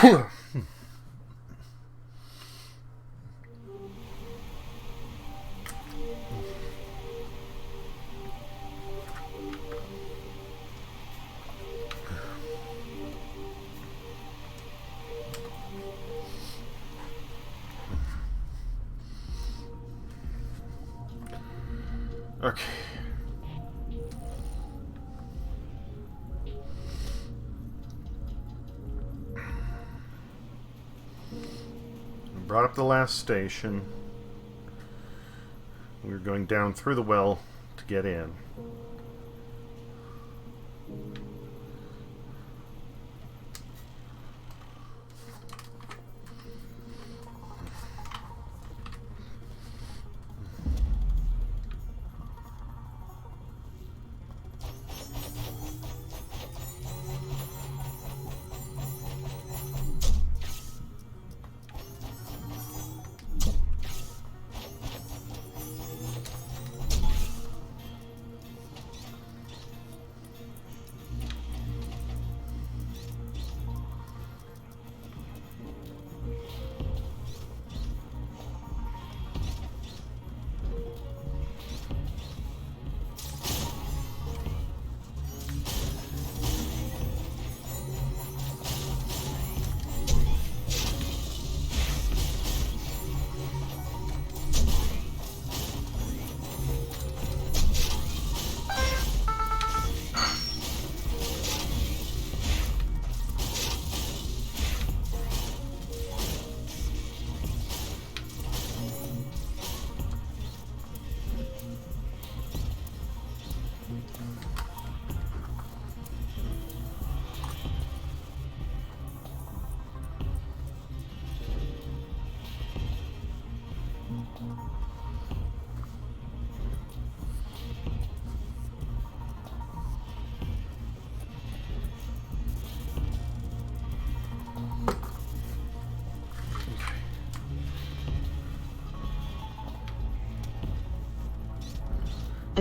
Okay. Brought up the last station. We're going down through the well to get in.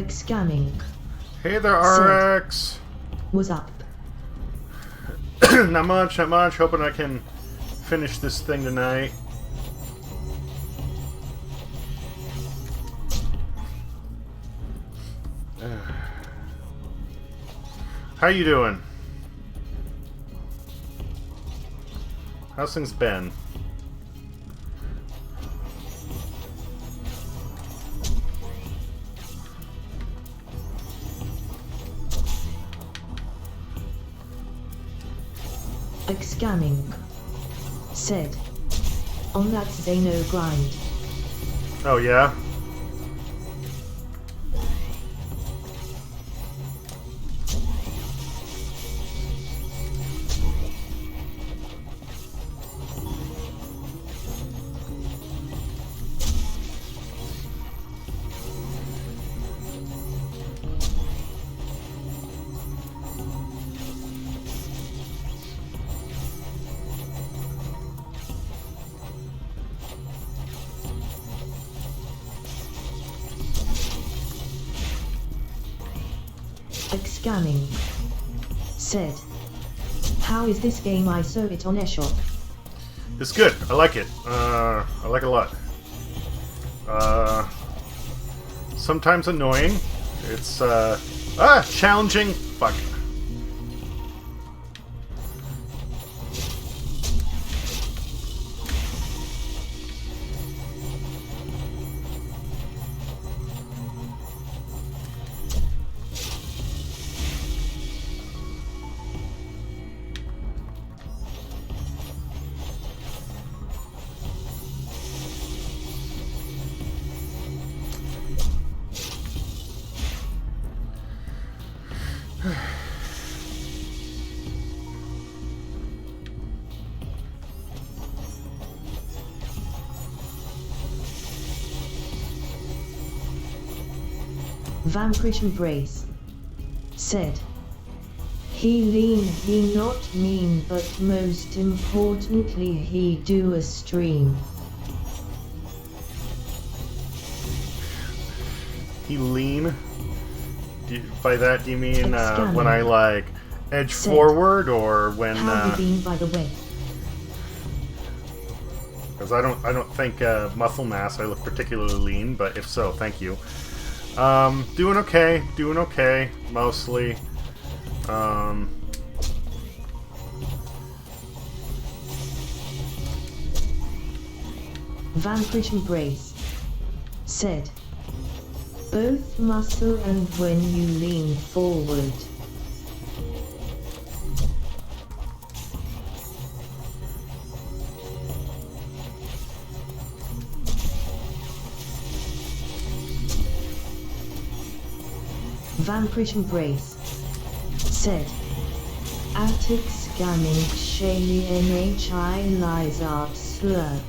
Scanning. Hey there, RX. What's up? Not much, not much. Hoping I can finish this thing tonight. How you doing? How's things been? Scanning. Said. On that Xeno grind. Oh yeah? Scanning. Said. How is this game? I saw it on eShop. It's good. I like it. I like it a lot. Sometimes annoying. It's, challenging. Fuck. Vanquish Embrace. Said. He lean, he not mean, but most importantly he do a stream. He lean? By that do you mean when I like edge forward, or when How you been, by the way? Because I don't think muscle mass I look particularly lean, but if so, thank you. Doing okay, mostly. Vanquish Embrace said, both muscle and when you lean forward. Vanquish Embrace said, Attic scanning Shaley NHI Lizard Slurp.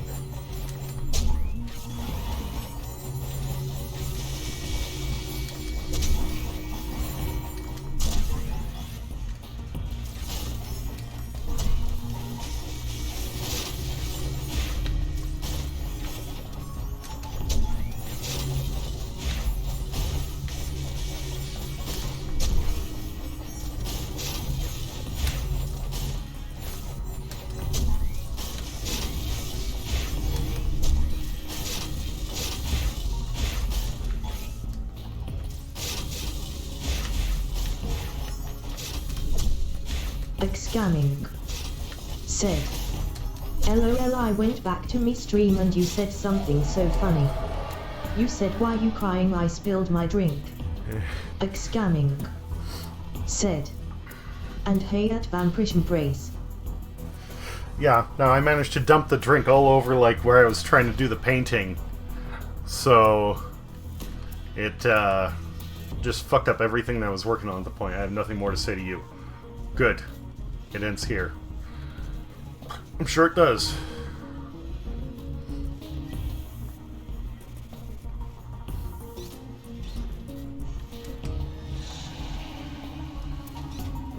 Scanning said, LOL, I went back to me stream and you said something so funny. You said, why you crying, I spilled my drink. Scanning said, and hey at Vanquish Embrace. Yeah, no, I managed to dump the drink all over like where I was trying to do the painting. So it just fucked up everything that I was working on at the point. I have nothing more to say to you. Good. It ends here. I'm sure it does.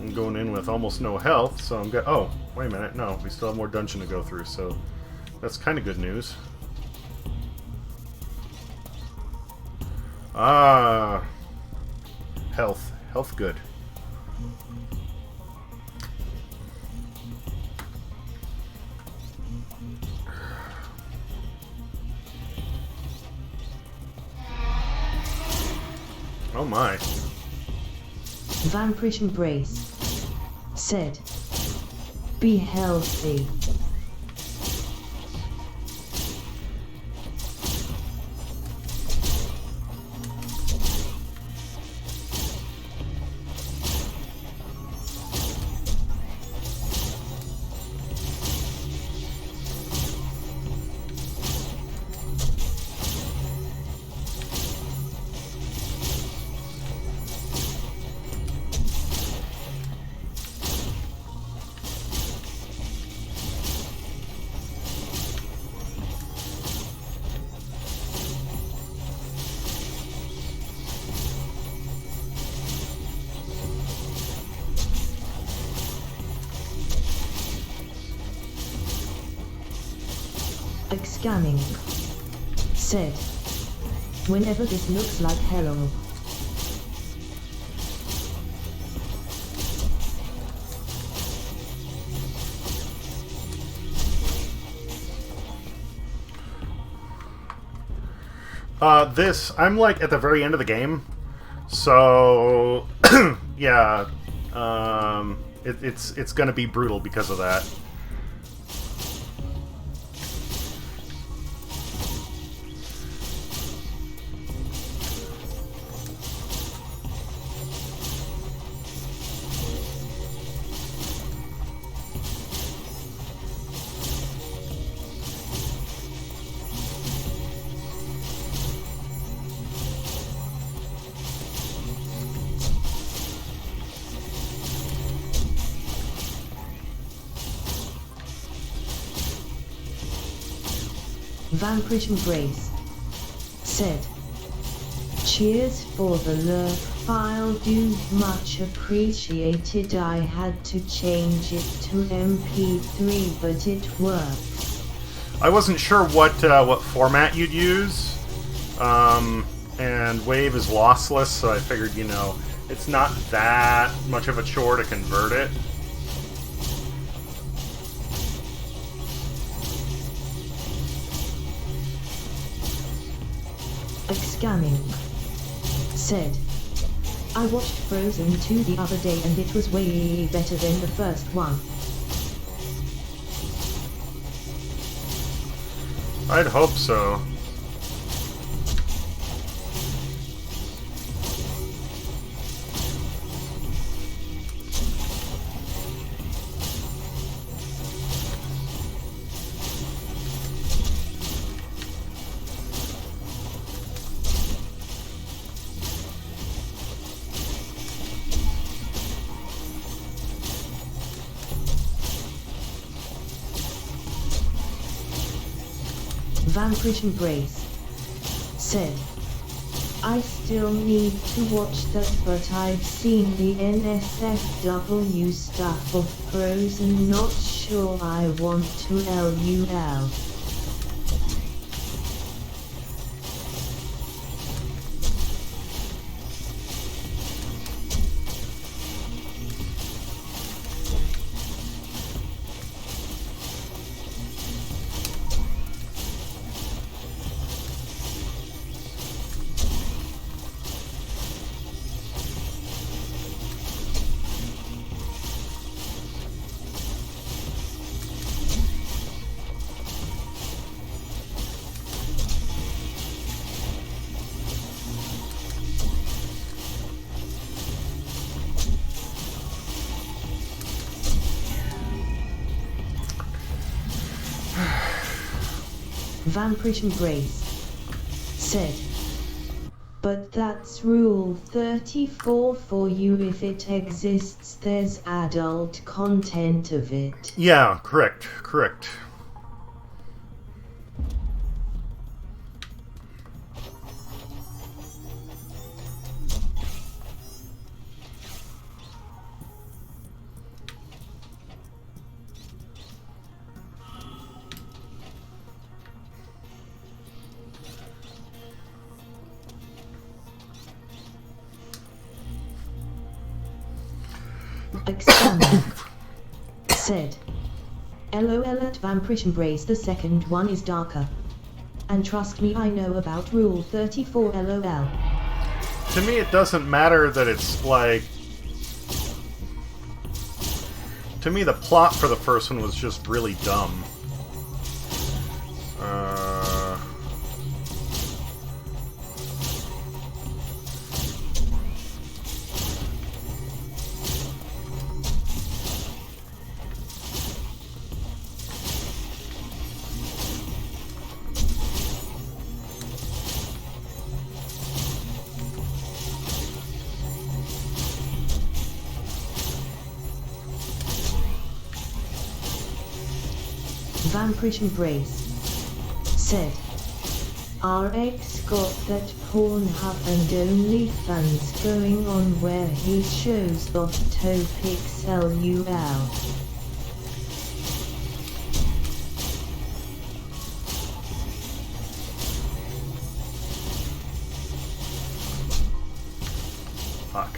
I'm going in with almost no health, so I'm good. Oh, wait a minute. No, we still have more dungeon to go through, so that's kind of good news. Ah, health. Health good. Oh my. Vanquish Embrace said, be healthy. Scanning said, whenever this looks like hello. I'm like at the very end of the game, so yeah, it's gonna be brutal because of that. Vanquish Embrace said, cheers for the lurk file, dude, much appreciated. I had to change it to MP3 but it works. I wasn't sure what format you'd use, and Wave is lossless, so I figured, you know, it's not that much of a chore to convert it. Scanning. Said. I watched Frozen 2 the other day and it was way better than the first one. I'd hope so. Vampirish Embrace. Said. I still need to watch that, but I've seen the NSFW stuff of Frozen, not sure I want to LUL. Vampirish Embrace. Said. But that's rule 34 for you. If it exists, there's adult content of it. Yeah, correct. Expanding. Said. LOL at Vampirish Embrace, the second one is darker. And trust me, I know about rule 34 LOL. To me, it doesn't matter that it's like... To me, the plot for the first one was just really dumb. Vampirish Embrace. Said. RX got that Pornhub and OnlyFans going on where he shows off topics LUL. Fuck.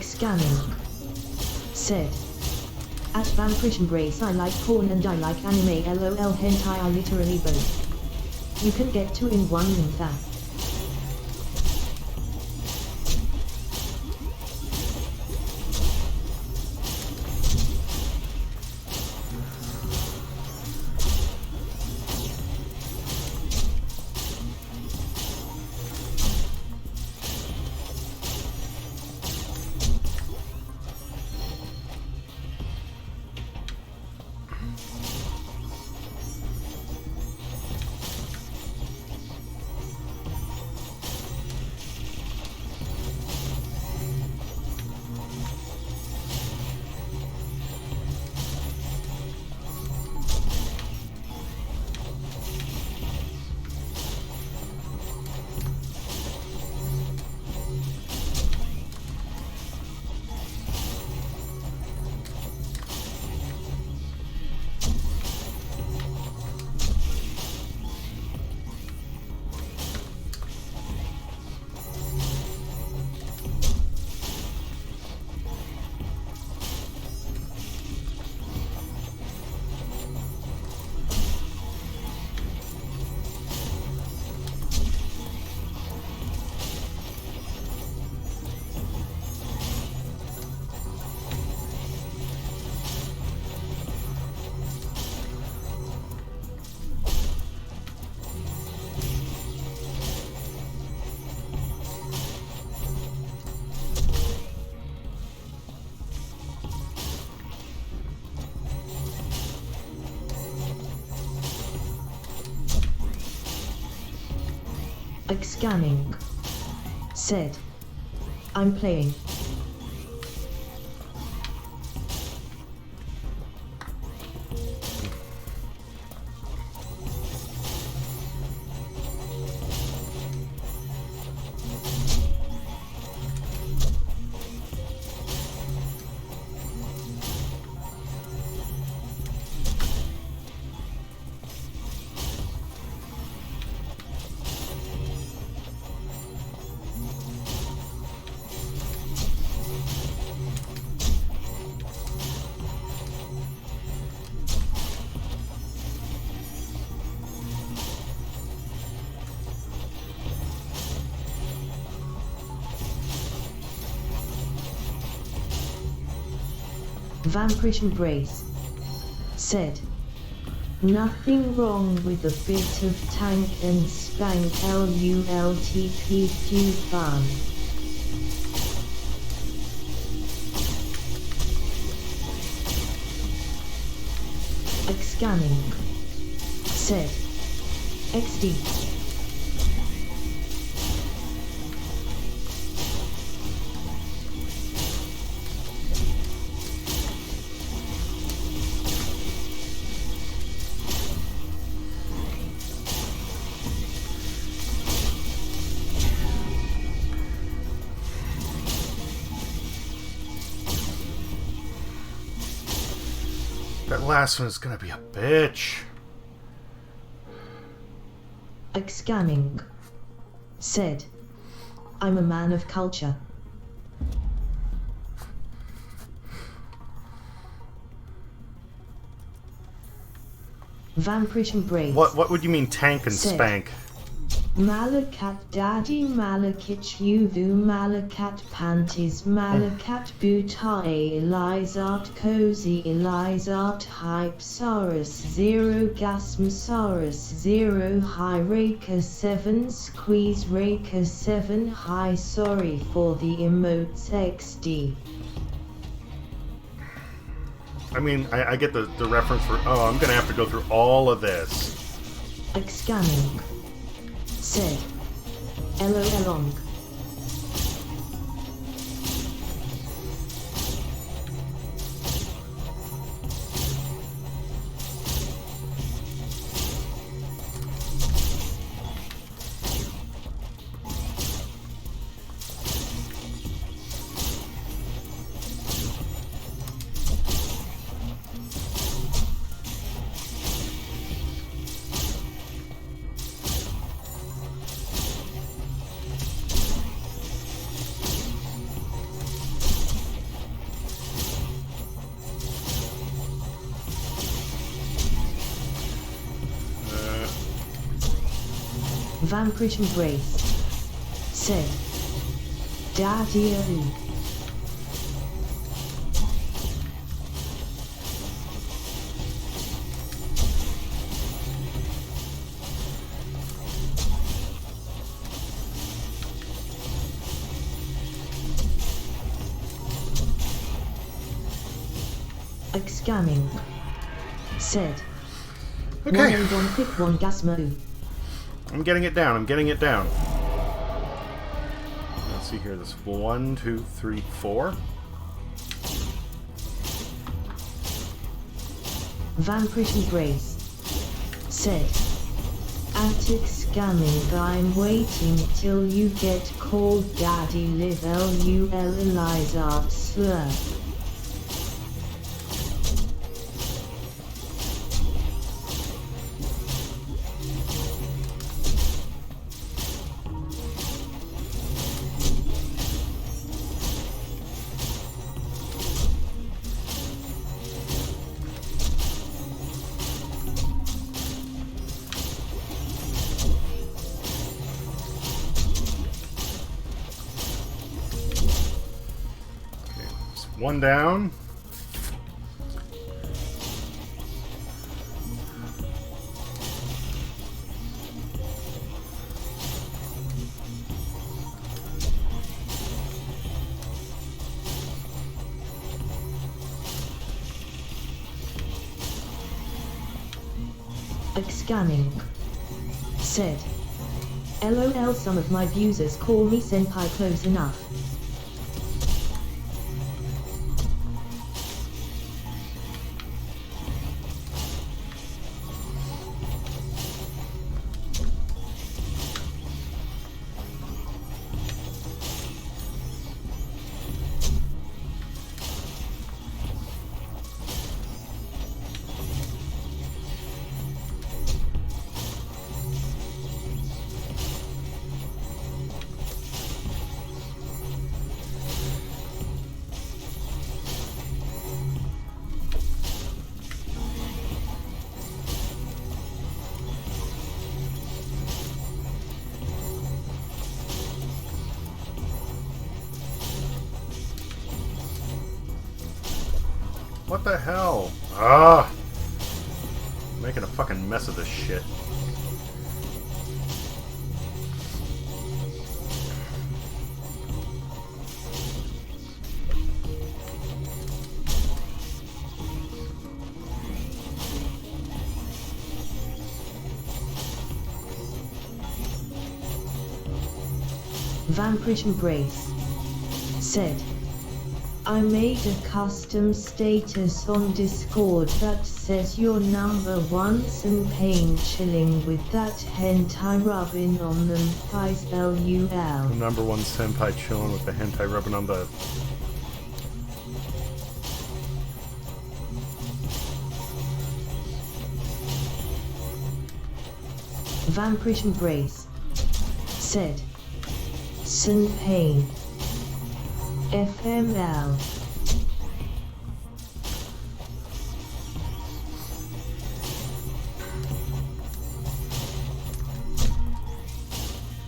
Scanning. Said. At Vampirish Embrace, I like porn and I like anime. LOL hentai, I literally both. You can get two in one, in fact. Scanning. Said. I'm playing. Vampirish Embrace. Said. Nothing wrong with a bit of tank and spank LULTP few fun. Scanning. Said. XD. That last one is gonna be a bitch. Scanning. Said. I'm a man of culture. Vampirish Embrace. What would you mean tank and Said. spank? Malakat Daddy Malakich Yuvu Malakat Panties Malakat Butae Elizart Cozy Elizart Hype Saurus 0 Gasm Saurus 0 High Raker 7 Squeeze Raker 7 High Sorry for the emotes XD. I mean, I get the reference for, oh, I'm gonna have to go through all of this. Scanning. Said. LOL. Vampirish Embrace. Said. Daddy -oo. Scanning. Said. Okay. One pick one Gasmo. I'm getting it down. I'm getting it down. Let's see here. This 1, 2, 3, 4. Vampirish Embrace. Said. Attic scanning. I'm waiting till you get called Daddy Live LUL Elizard Slur. One down. Scanning. Said. LOL, some of my users call me senpai close enough. What the hell? Ah! Making a fucking mess of this shit. Vampirish Embrace said, I made a custom status on Discord that says you're number one Senpai chilling with that hentai rubbing on them thighs LUL. The number one senpai chilling with the hentai rubbing on the... Vampirish Embrace said, Senpai FML.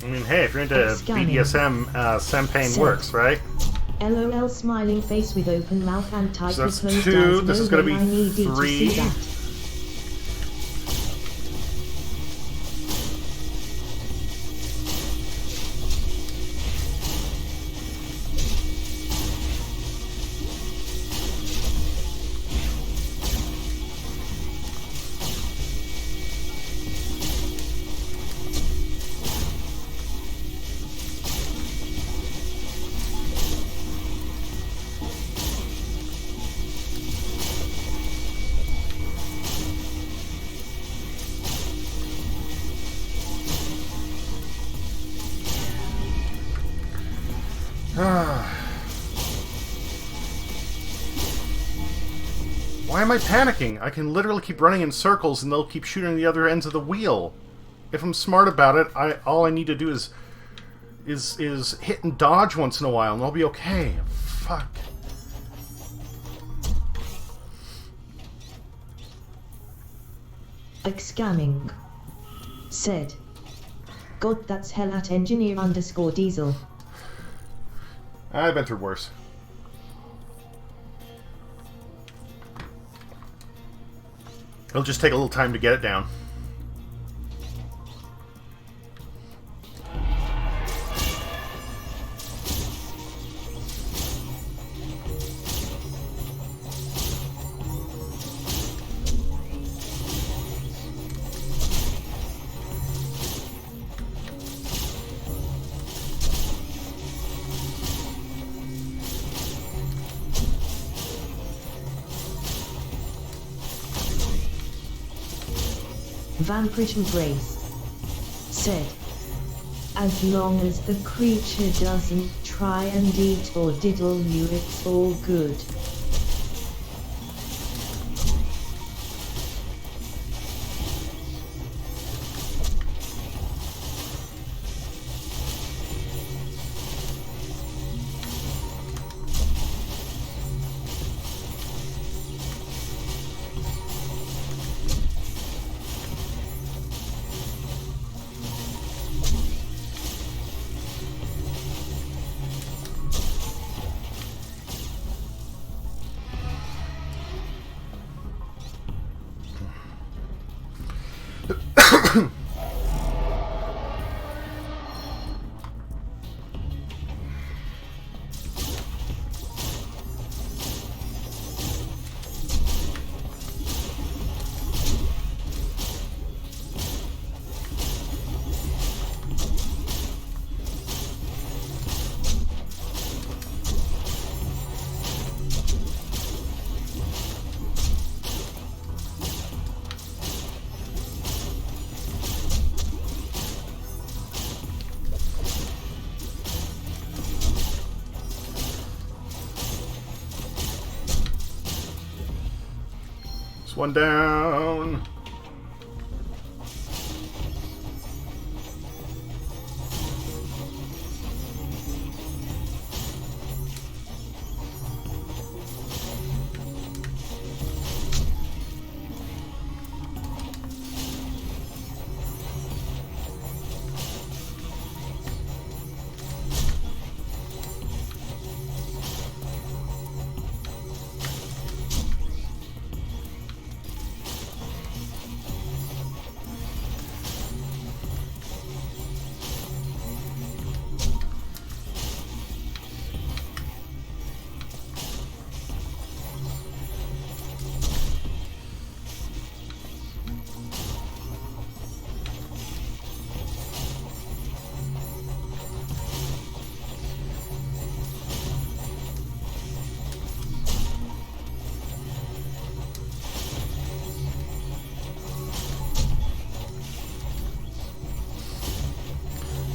I mean, hey, if you're into BDSM, Senpai works, right? LOL, smiling face with open mouth and tight So that's closed 2, eyes. this is going to I be needed to 3. see that. Why am I panicking? I can literally keep running in circles and they'll keep shooting the other ends of the wheel. If I'm smart about it, all I need to do is hit and dodge once in a while and I'll be okay. Fuck. Scamming said, God, that's hell at engineer _ diesel. I've been through worse. It'll just take a little time to get it down. Vampirish Embrace said, as long as the creature doesn't try and eat or diddle you, it's all good. There's one down.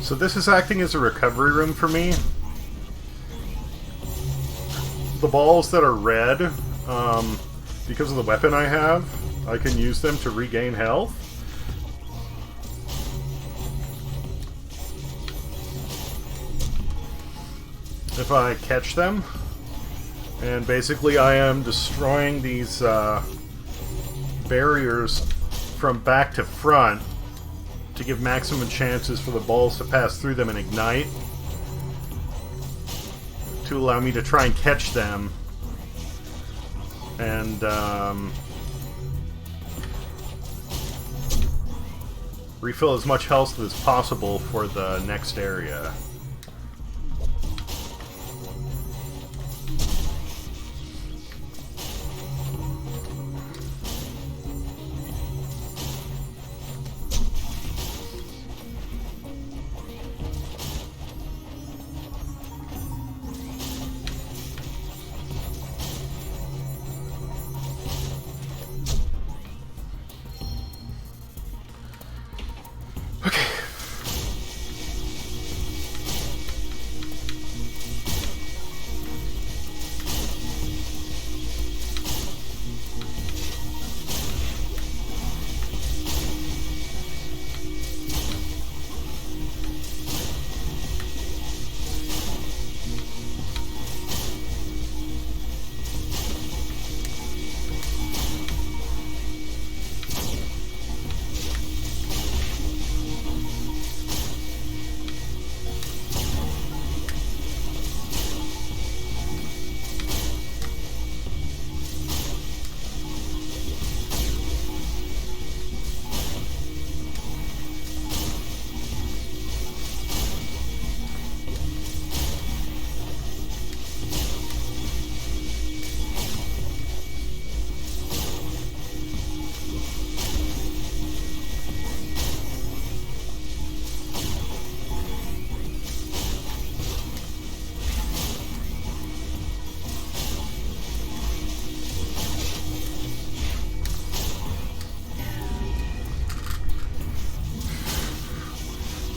So this is acting as a recovery room for me. The balls that are red, because of the weapon I have, I can use them to regain health. If I catch them. And basically I am destroying these barriers from back to front to give maximum chances for the balls to pass through them and ignite, to allow me to try and catch them and refill as much health as possible for the next area.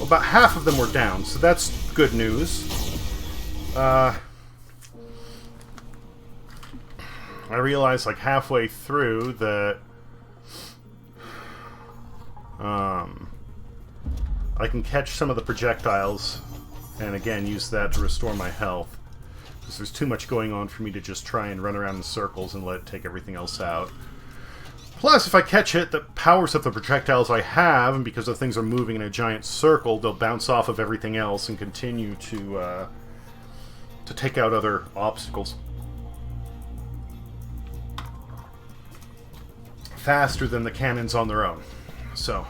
About half of them were down, so that's good news. I realized like halfway through that I can catch some of the projectiles and again use that to restore my health, because there's too much going on for me to just try and run around in circles and let it take everything else out. Plus, if I catch it, the powers of the projectiles I have, and because the things are moving in a giant circle, they'll bounce off of everything else and continue to take out other obstacles faster than the cannons on their own. So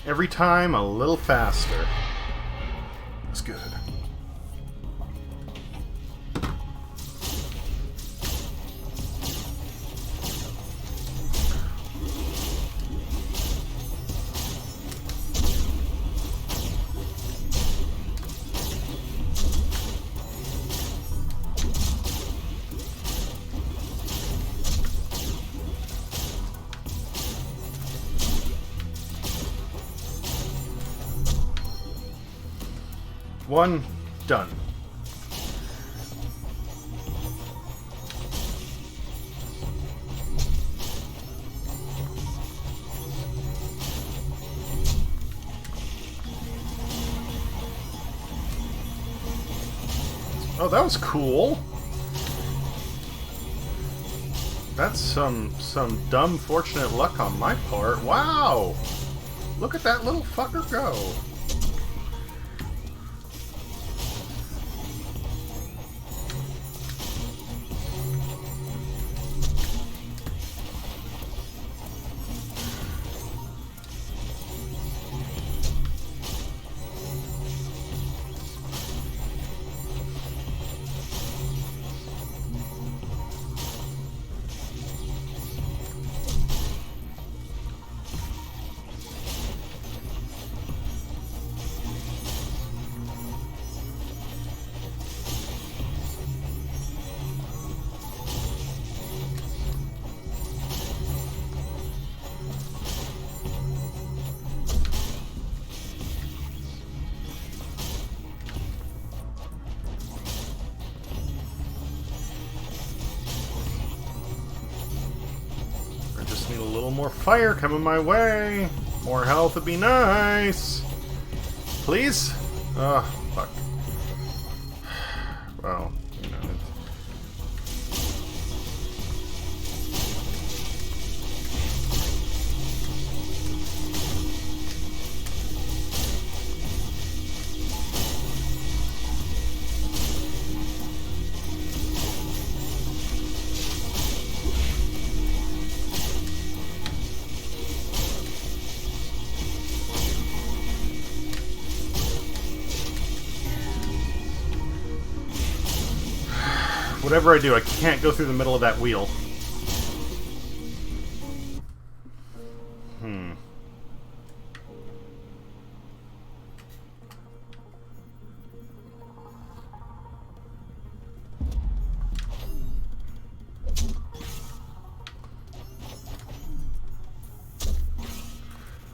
Every time a little faster. That's good. One done. Oh, that was cool. That's some dumb fortunate luck on my part. Wow! Look at that little fucker go. Need a little more fire coming my way. More health would be nice. Please? Ugh, fuck. Well, you know. Whatever I do, I can't go through the middle of that wheel.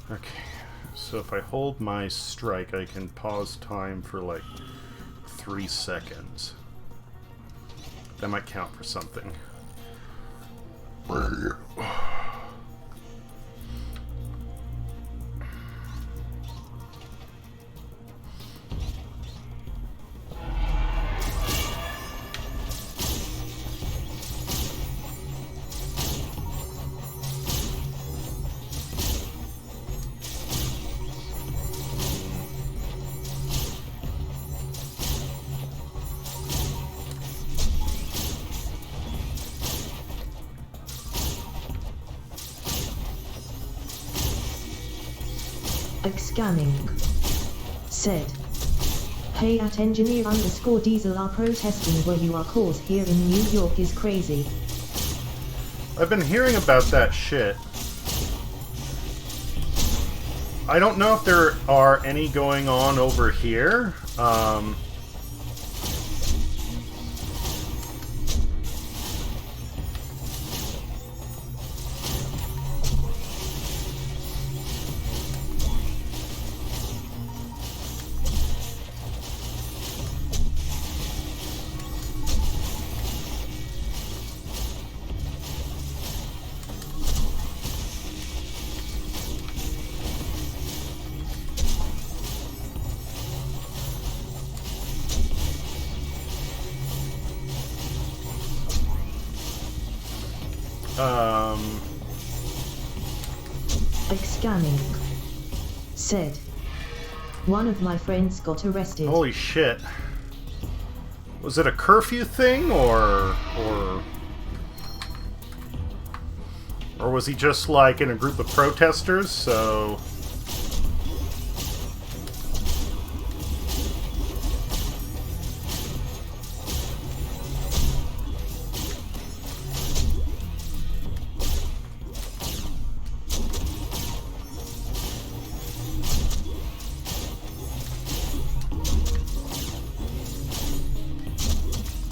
Okay, so if I hold my strike, I can pause time for like 3 seconds. That might count for something. Scanning. Said. Hey at engineer_diesel are protesting where you are cause here in New York is crazy. I've been hearing about that shit. I don't know if there are any going on over here. Scanning. Said. One of my friends got arrested. Holy shit. Was it a curfew thing, or was he just like in a group of protesters, so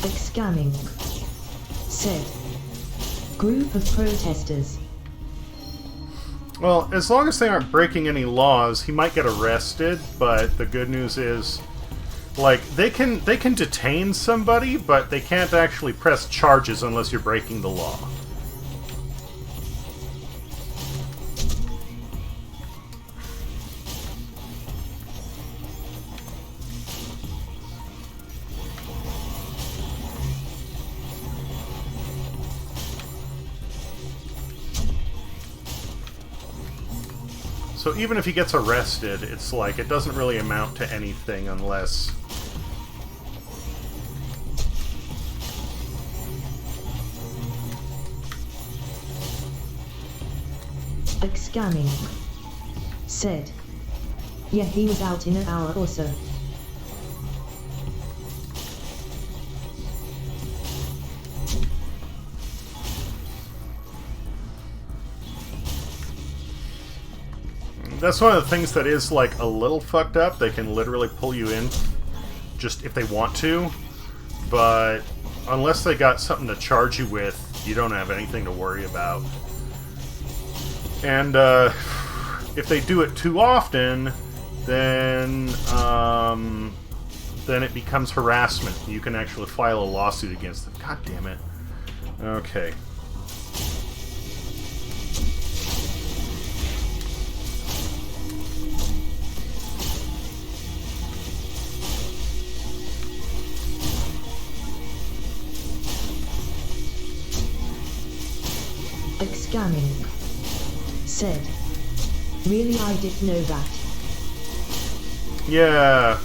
Scamming. Said. Group of protesters. Well, as long as they aren't breaking any laws, he might get arrested, but the good news is, like, they can detain somebody, but they can't actually press charges unless you're breaking the law. So even if he gets arrested, it's like, it doesn't really amount to anything unless... Scamming. Said. Yeah, he was out in an hour or so. That's one of the things that is, like, a little fucked up. They can literally pull you in just if they want to, but unless they got something to charge you with, you don't have anything to worry about. And if they do it too often, then it becomes harassment. You can actually file a lawsuit against them. God damn it. Okay. Scamming. Said. Really, I didn't know that. Yeah.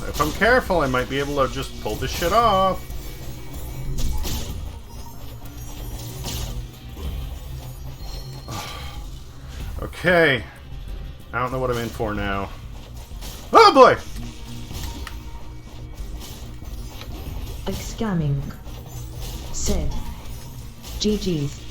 If I'm careful, I might be able to just pull this shit off. Okay. I don't know what I'm in for now. Oh boy! Scamming. Said. GG's.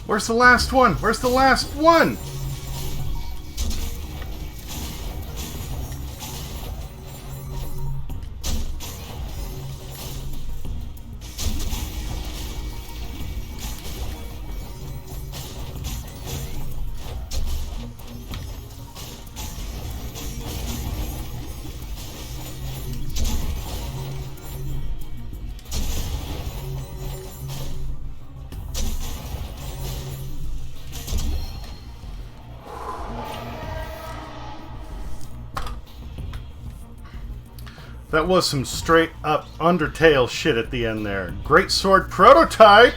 Where's the last one? Where's the last one? That was some straight up Undertale shit at the end there. Great sword prototype!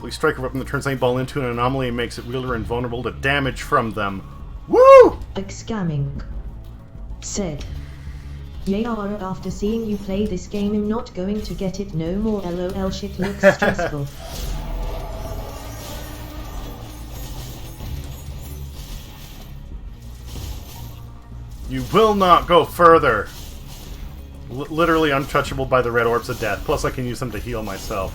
We strike a weapon that turns any ball into an anomaly and makes it wielder invulnerable to damage from them. Woo! Scamming. Said. Yeah, after seeing you play this game, I'm not going to get it no more. LOL, shit looks stressful. You will not go further. literally untouchable by the red orbs of death. Plus, I can use them to heal myself.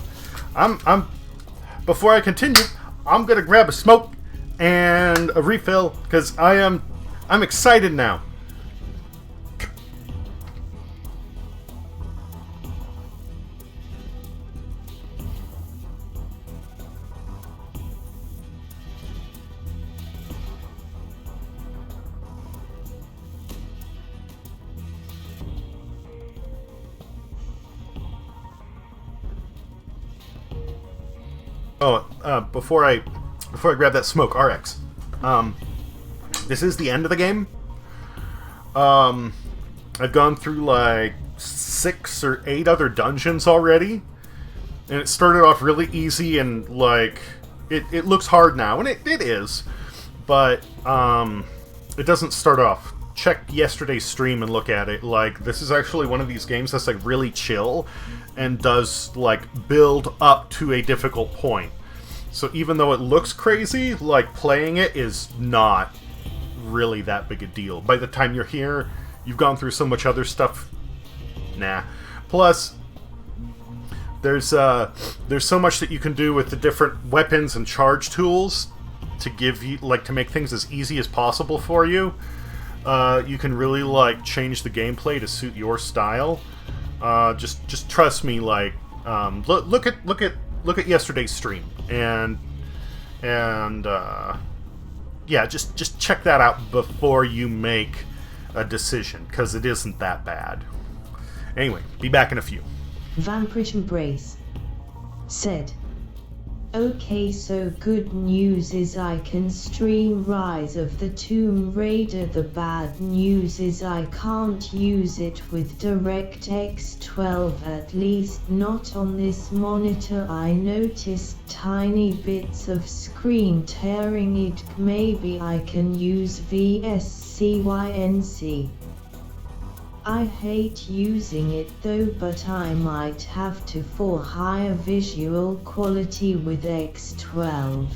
Before I continue, I'm gonna grab a smoke and a refill because I'm excited now. Before I grab that smoke, RX. This is the end of the game. I've gone through like 6 or 8 other dungeons already, and it started off really easy and like it looks hard now, and it is, but it doesn't start off. Check yesterday's stream and look at it. Like, this is actually one of these games that's like really chill and does like build up to a difficult point. So even though it looks crazy, like, playing it is not really that big a deal. By the time you're here, you've gone through so much other stuff. Nah. Plus, there's so much that you can do with the different weapons and charge tools to give you, like, to make things as easy as possible for you. You can really, like, change the gameplay to suit your style. Just trust me, like, look at yesterday's stream, and yeah, just check that out before you make a decision, because it isn't that bad. Anyway, be back in a few. Vampirish Embrace said, okay, so good news is I can stream Rise of the Tomb Raider. The bad news is I can't use it with DirectX 12, at least not on this monitor. I noticed tiny bits of screen tearing. Maybe I can use VSCYNC. I hate using it though, but I might have to for higher visual quality with X12.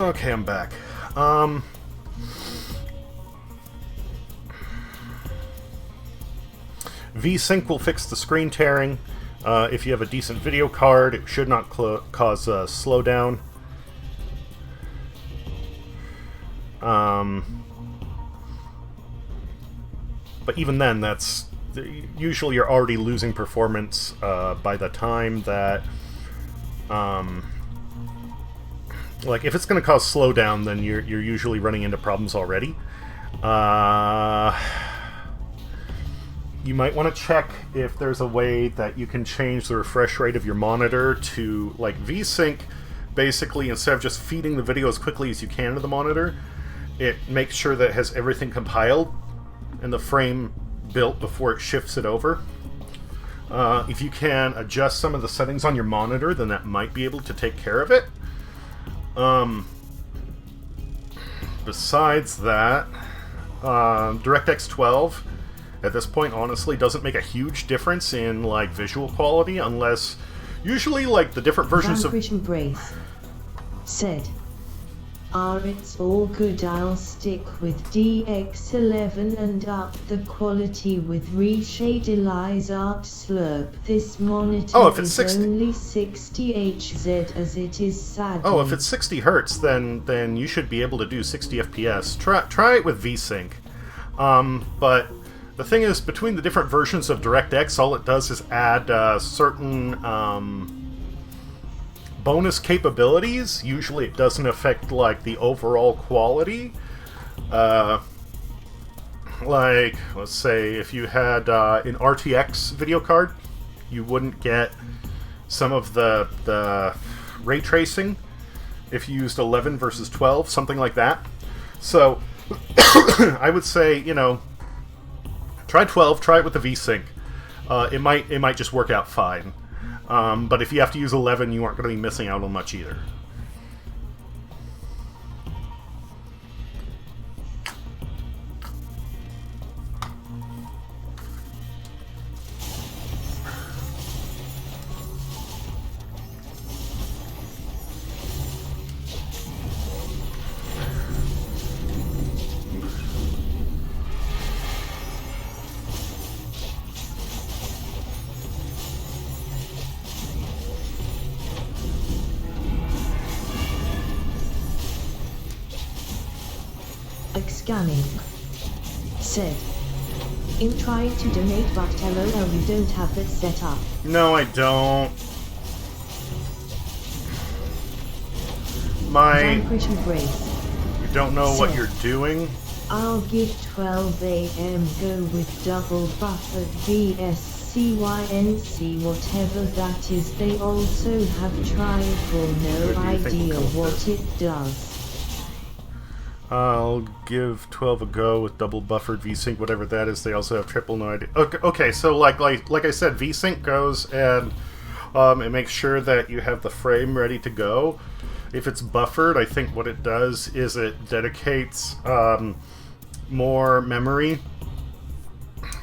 Okay, I'm back. VSync will fix the screen tearing. If you have a decent video card, it should not cause a slowdown. But even then, that's usually you're already losing performance by the time that, like if it's going to cause slowdown, then you're usually running into problems already. You might want to check if there's a way that you can change the refresh rate of your monitor to, like, VSync. Basically, instead of just feeding the video as quickly as you can to the monitor, it makes sure that it has everything compiled and the frame built before it shifts it over. If you can adjust some of the settings on your monitor, then that might be able to take care of it. Besides that, DirectX 12 at this point honestly doesn't make a huge difference in, like, visual quality, unless usually, like, the different versions of Vanquish and Brace said, it's all good, I'll stick with DX11 and up the quality with reshade Eli's art slurp. This monitor if it's is 60 only 60 Hz as it is sad. if it's 60 hertz, then you should be able to do 60 FPS. Try it with VSync. But the thing is, between the different versions of DirectX, all it does is add certain bonus capabilities. Usually it doesn't affect, like, the overall quality. Like, let's say if you had an RTX video card, you wouldn't get some of the ray tracing if you used 11 versus 12, something like that. So I would say, you know, try 12, try it with the VSync. It might just work out fine. But if you have to use 11, you aren't going to be missing out on much either. Scanning said, I'm trying to donate, but LOL, you don't have that set up. No, I don't. Vanquish and Brace You don't know what you're doing? I'll give 12 AM go with double buffered VSCYNC, whatever that is. They also have triangle, no idea what it does. I'll give 12 a go with double buffered VSync, whatever that is. They also have triple, no idea. Okay, so like I said, VSync goes and it makes sure that you have the frame ready to go. If it's buffered, I think what it does is it dedicates more memory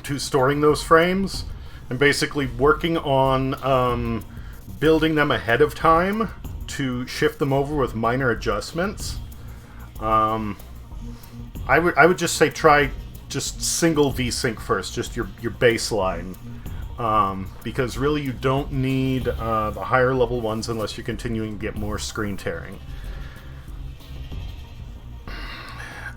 to storing those frames and basically working on building them ahead of time to shift them over with minor adjustments. I would just say try just single VSync first, just your baseline, because really you don't need the higher level ones unless you're continuing to get more screen tearing.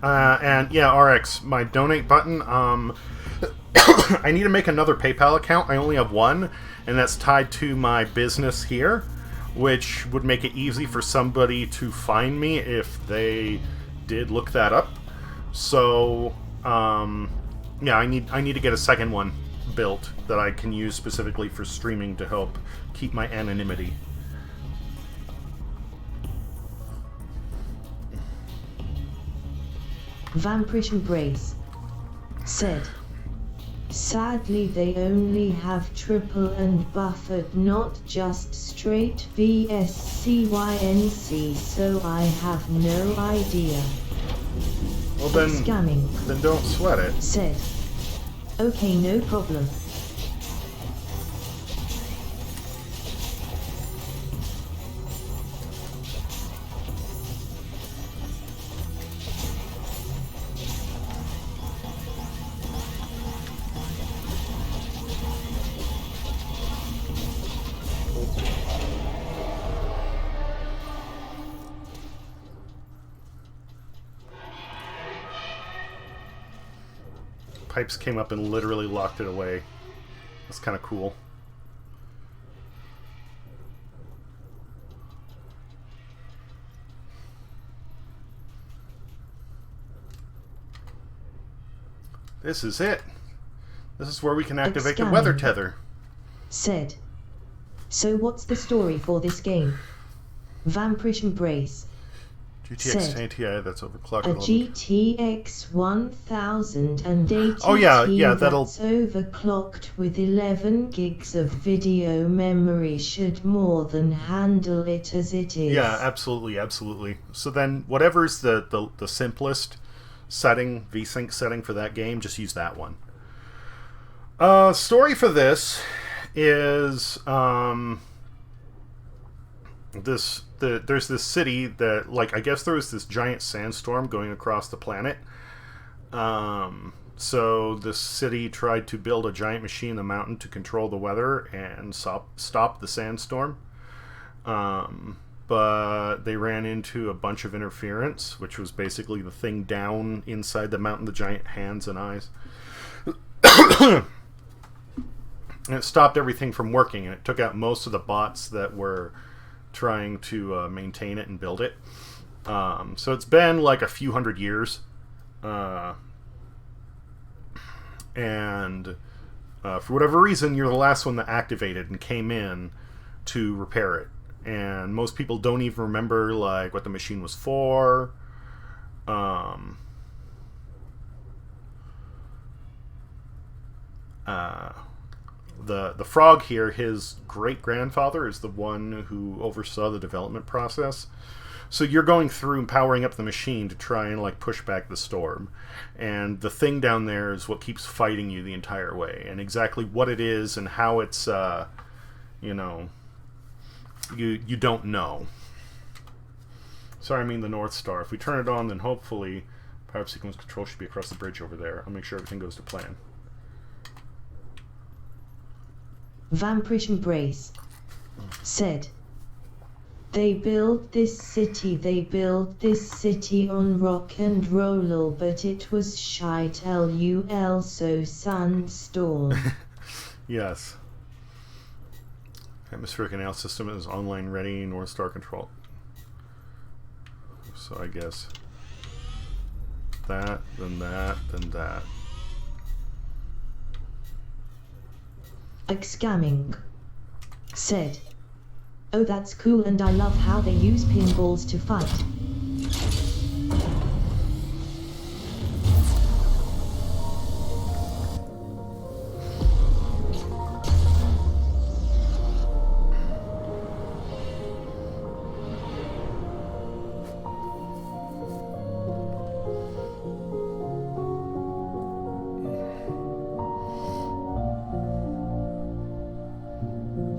And yeah, RX, my donate button, I need to make another PayPal account. I only have one, and that's tied to my business here, which would make it easy for somebody to find me if they did look that up. So, yeah, I need to get a second one built that I can use specifically for streaming to help keep my anonymity. Vanquish and Brace said, sadly they only have triple and buffered, not just straight VSCYNC, so I have no idea. Well then, Scanning then don't sweat it. said, okay, no problem. pipes came up and literally locked it away. That's kind of cool. This is it. This is where we can activate the weather tether. Said. So what's the story for this game? Vampirish Embrace. GTX Ti, that's overclocked. A GTX 1080 oh yeah, that'll... that's overclocked with 11 gigs of video memory should more than handle it as it is. Yeah, absolutely. So then, whatever's the simplest setting, VSync setting for that game, just use that one. Story for this is there's this city that, like, I guess there was this giant sandstorm going across the planet. So this city tried to build a giant machine in the mountain to control the weather and stop the sandstorm. But they ran into a bunch of interference, which was basically the thing down inside the mountain, the giant hands and eyes. And it stopped everything from working, and it took out most of the bots that were trying to maintain it and build it. So it's been like a few hundred years. And for whatever reason, you're the last one that activated and came in to repair it. And most people don't even remember, like, what the machine was for. The frog here, his great-grandfather is the one who oversaw the development process. So you're going through and powering up the machine to try and, like, push back the storm. And the thing down there is what keeps fighting you the entire way. And exactly what it is and how it's, you know, you don't know. Sorry, I mean the North Star. If we turn it on, then hopefully power sequence control should be across the bridge over there. I'll make sure everything goes to plan. Vampirish Embrace said, they built this city on rock and roll, but it was shite LUL, so sandstorm. Yes. Atmospheric analysis system is online ready, North Star control. So I guess that, then that, then that. Scamming said, oh, that's cool, and I love how they use pinballs to fight.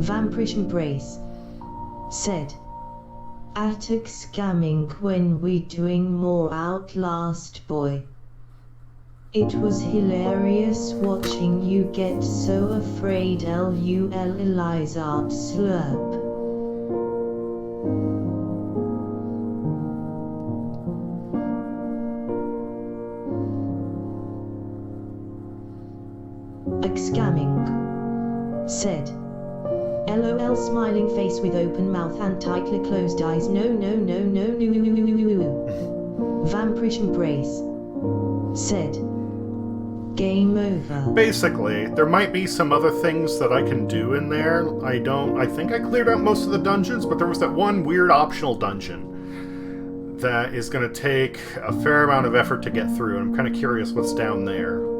Vampirish Embrace said, Attic scamming when we doing more Outlast boy. It was hilarious watching you get so afraid LUL Eliza slurp. Scamming said, LOL smiling face with open mouth and tightly closed eyes. No. Vampirish Embrace said, game over. Basically, there might be some other things that I can do in there. I think I cleared out most of the dungeons, but there was that one weird optional dungeon that is going to take a fair amount of effort to get through, and I'm kind of curious what's down there.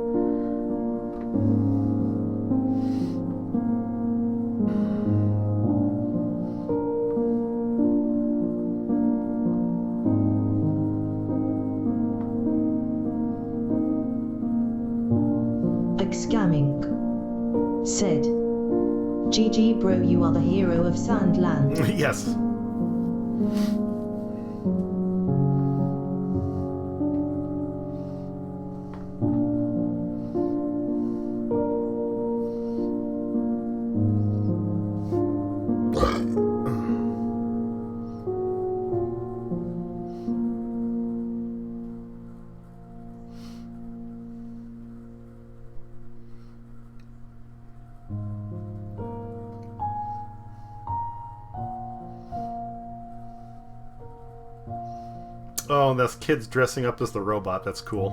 Scamming said, GG bro, you are the hero of Sandland. Yes. Oh, that's kids dressing up as the robot. That's cool.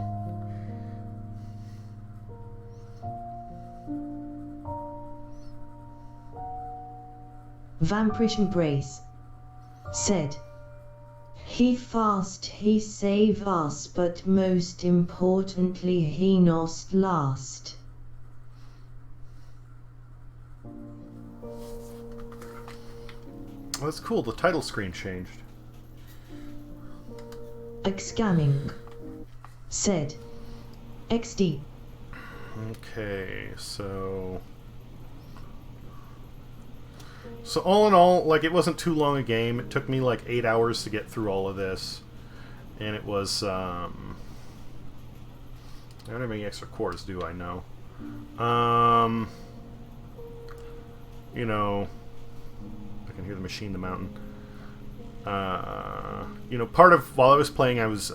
Vampirish Embrace said, "He fast, he save us, but most importantly he nost last." Oh, that's cool. The title screen changed. Xcamming said, "XD." Okay, so all in all, like, it wasn't too long a game. It took me like 8 hours to get through all of this, and it was I don't have any extra cores, do I? No. You know, I can hear the machine, the mountain. You know, part of while I was playing, I was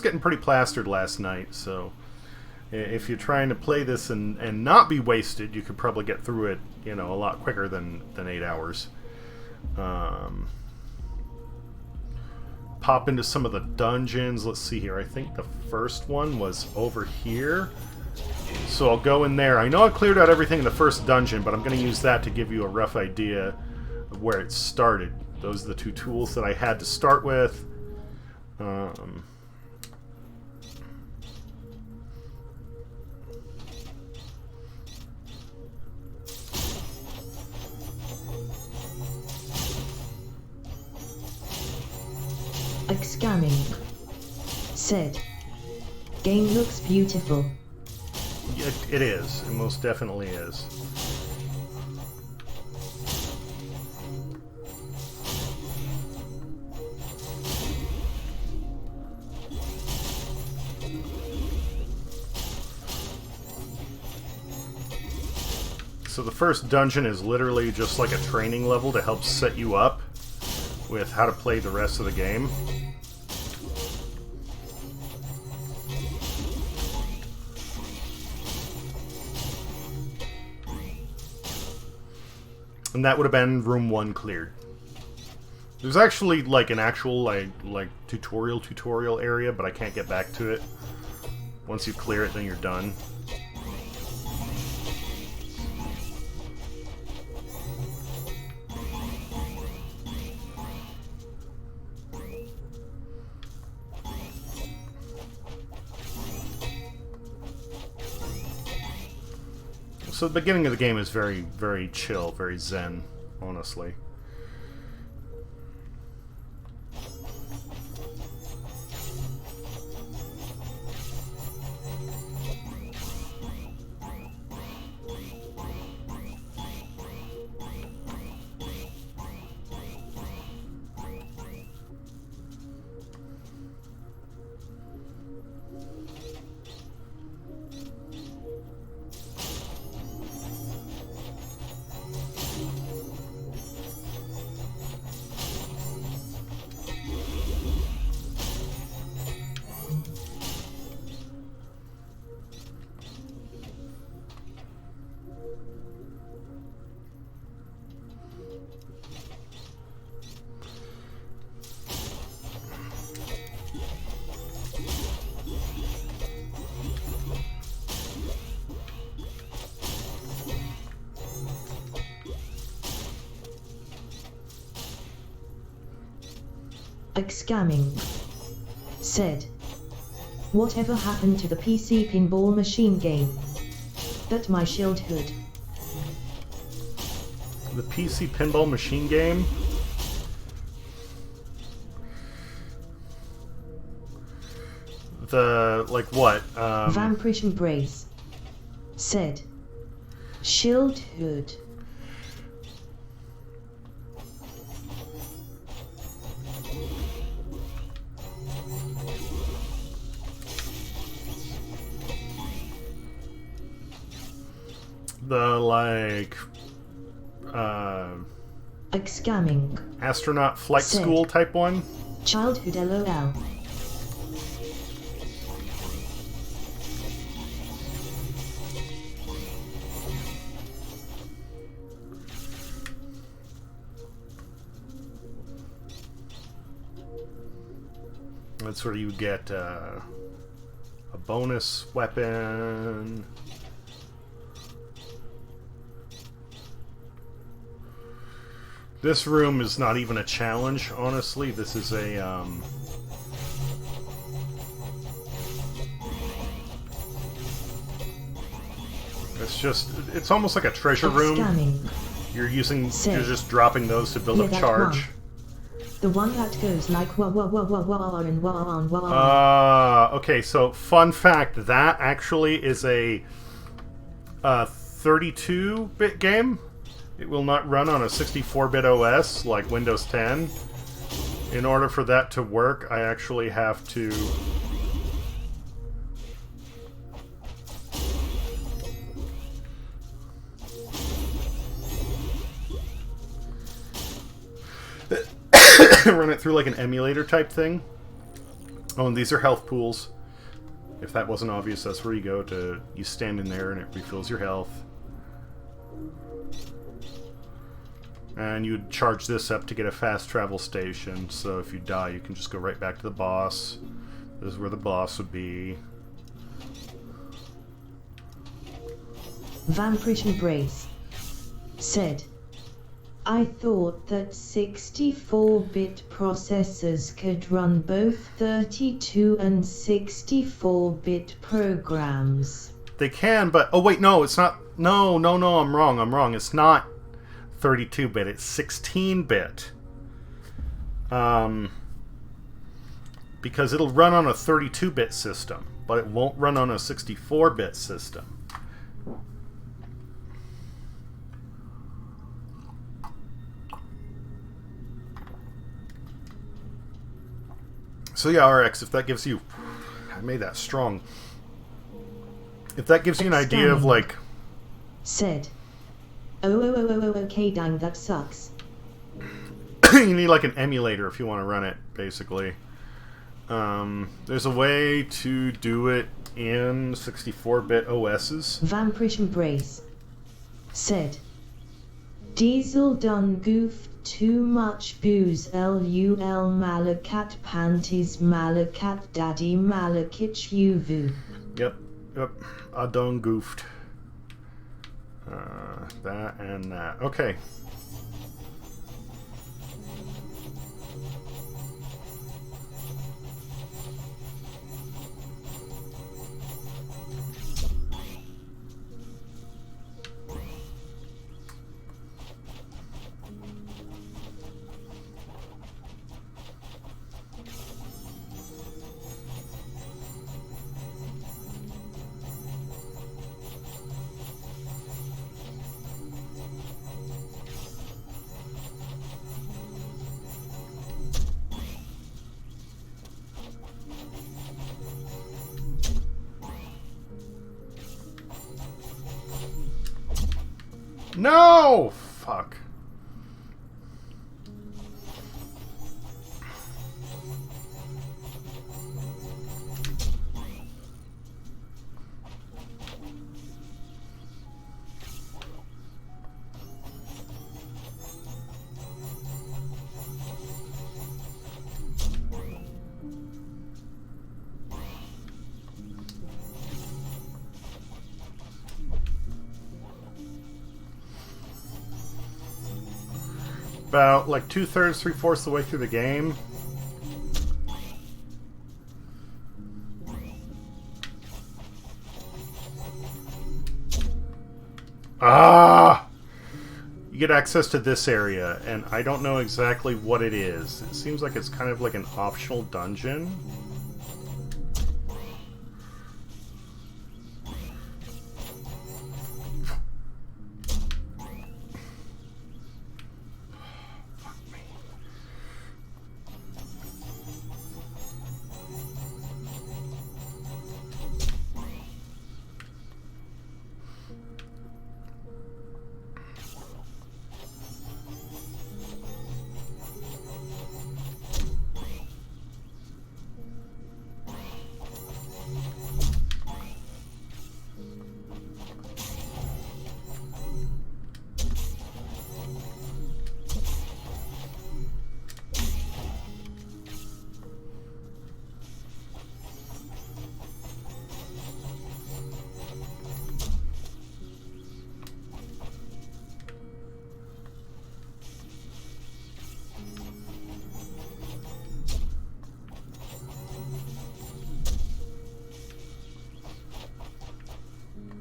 getting pretty plastered last night. So if you're trying to play this and not be wasted, you could probably get through it, you know, a lot quicker than 8 hours. Pop into some of the dungeons. Let's see here. I think the first one was over here. So I'll go in there. I know I cleared out everything in the first dungeon, but I'm going to use that to give you a rough idea of where it started. Those are the two tools that I had to start with. Xcamming said, "Game looks beautiful." It is. It most definitely is. So the first dungeon is literally just like a training level to help set you up with how to play the rest of the game. And that would have been room 1 cleared. There's actually like an actual like tutorial area, but I can't get back to it. Once you clear it, then you're done. So the beginning of the game is very, very chill, very zen, honestly. Xcamming said, "Whatever happened to the PC pinball machine game? That my childhood." The PC pinball machine game? The, like what? Vampirish Embrace said, "Childhood." The, like, Xcamming astronaut flight said, school type one? "Childhood LOL." That's where you get a bonus weapon. This room is not even a challenge, honestly. This is a it's almost like a treasure room. Scanning. You're Safe. just dropping those to build Yeah, up that charge. one. The one that goes like wah wah wah wah wah and wah and wah. Okay, so fun fact, that actually is a 32-bit game. It will not run on a 64-bit OS like Windows 10. In order for that to work, I actually have to... run it through like an emulator type thing. Oh, and these are health pools. If that wasn't obvious, that's where you go to... You stand in there and it refills your health. And you would charge this up to get a fast travel station, so if you die, you can just go right back to the boss. This is where the boss would be. Vampirish Embrace said, I thought that 64-bit processors could run both 32 and 64-bit programs. They can, but... Oh, wait, no, it's not... No, I'm wrong. It's not 32-bit, it's 16-bit. Because it'll run on a 32-bit system, but it won't run on a 64-bit system. So yeah, RX, if that gives you... I made that strong. If that gives you an idea of, like... Said, okay, dang, that sucks. You need, like, an emulator if you want to run it, basically. There's a way to do it in 64-bit OSs. Vampirish Embrace said, Diesel done goofed too much booze lul malakat panties malakat daddy malakich uvu. Yep, I done goofed. That and that. Okay. No! Fuck. About like 2/3, 3/4 the way through the game. Ah! You get access to this area, and I don't know exactly what it is. It seems like it's kind of like an optional dungeon.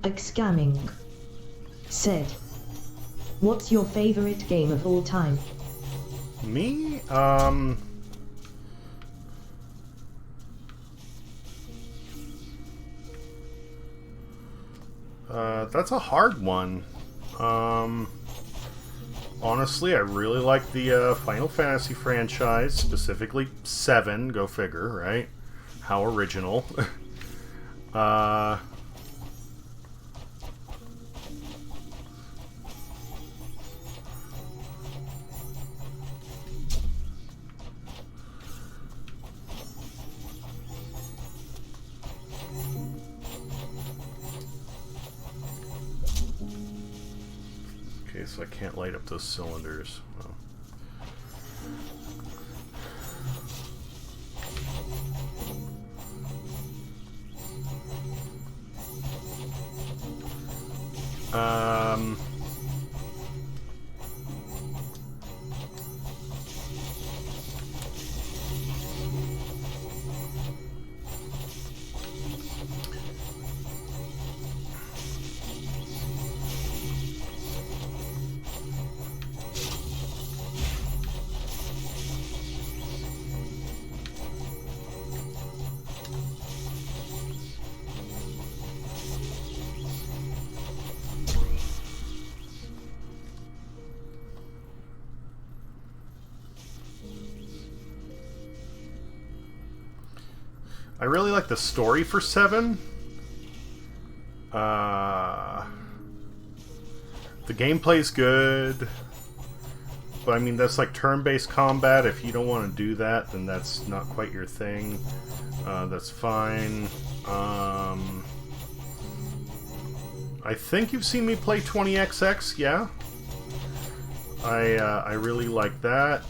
Scamming said, "What's your favorite game of all time?" Me? That's a hard one. Honestly, I really like the Final Fantasy franchise, specifically 7, go figure, right? How original. Okay, so I can't light up those cylinders. Well. I really like the story for 7. The gameplay's good. But I mean, that's like turn-based combat. If you don't want to do that, then that's not quite your thing. That's fine. I think you've seen me play 20XX, yeah? I really like that.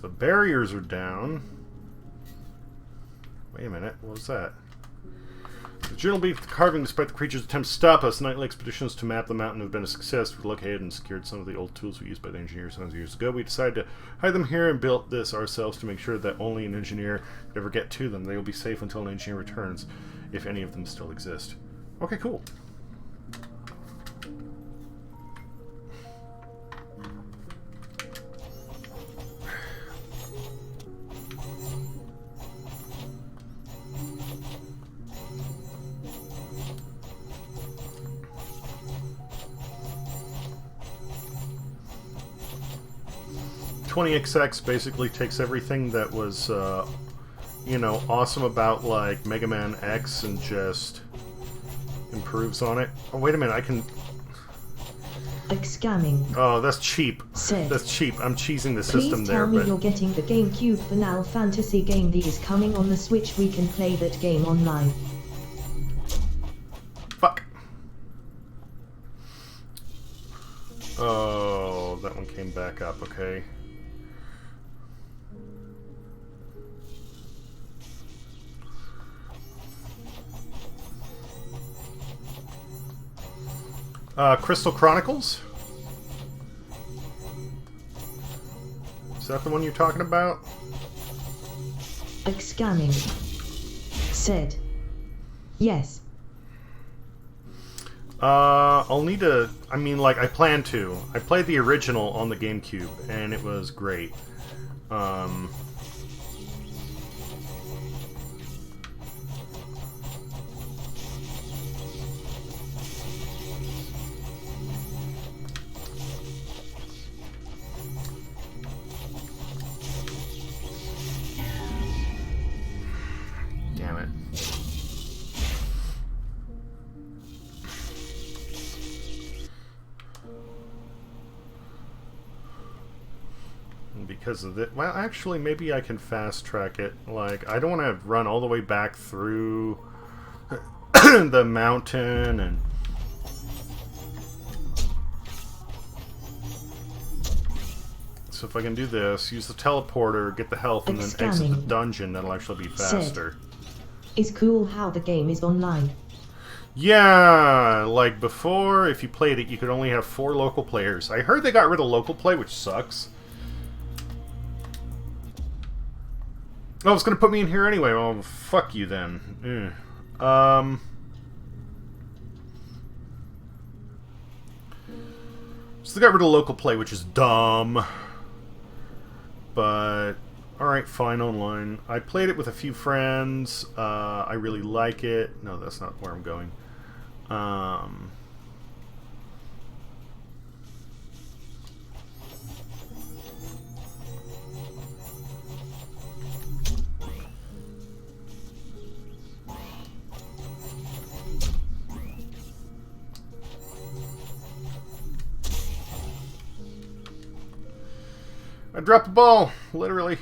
The barriers are down. Wait a minute, what was that? The journal beef the carving, despite the creature's attempt to stop us. Nightly expeditions to map the mountain have been a success. We located and secured some of the old tools we used by the engineers hundreds of years ago. We decided to hide them here and built this ourselves to make sure that only an engineer could ever get to them. They will be safe until an engineer returns, if any of them still exist. Okay, cool. XX basically takes everything that was, you know, awesome about, like, Mega Man X and just improves on it. Oh, wait a minute, I can... Scamming. Oh, that's cheap. Said, that's cheap. I'm cheesing the system please there, tell me but... you're getting the GameCube Final Fantasy game that is coming on the Switch. We can play that game online. Fuck. Oh, that one came back up, okay. Crystal Chronicles? Is that the one you're talking about? Scamming said, yes. I'll need to... I mean, like, I plan to. I played the original on the GameCube, and it was great. Damn it. And because of it, well, actually, maybe I can fast track it. Like, I don't want to run all the way back through the mountain and... So so if I can do this, use the teleporter, get the health, and then exit the dungeon, that'll actually be faster. It's cool how the game is online. Yeah, like before, if you played it, you could only have 4 local players. I heard they got rid of local play, which sucks. Oh, it's gonna put me in here anyway. Well, fuck you then. So they got rid of local play, which is dumb. But alright, fine, online. I played it with a few friends. I really like it. No, that's not where I'm going. I dropped the ball, literally.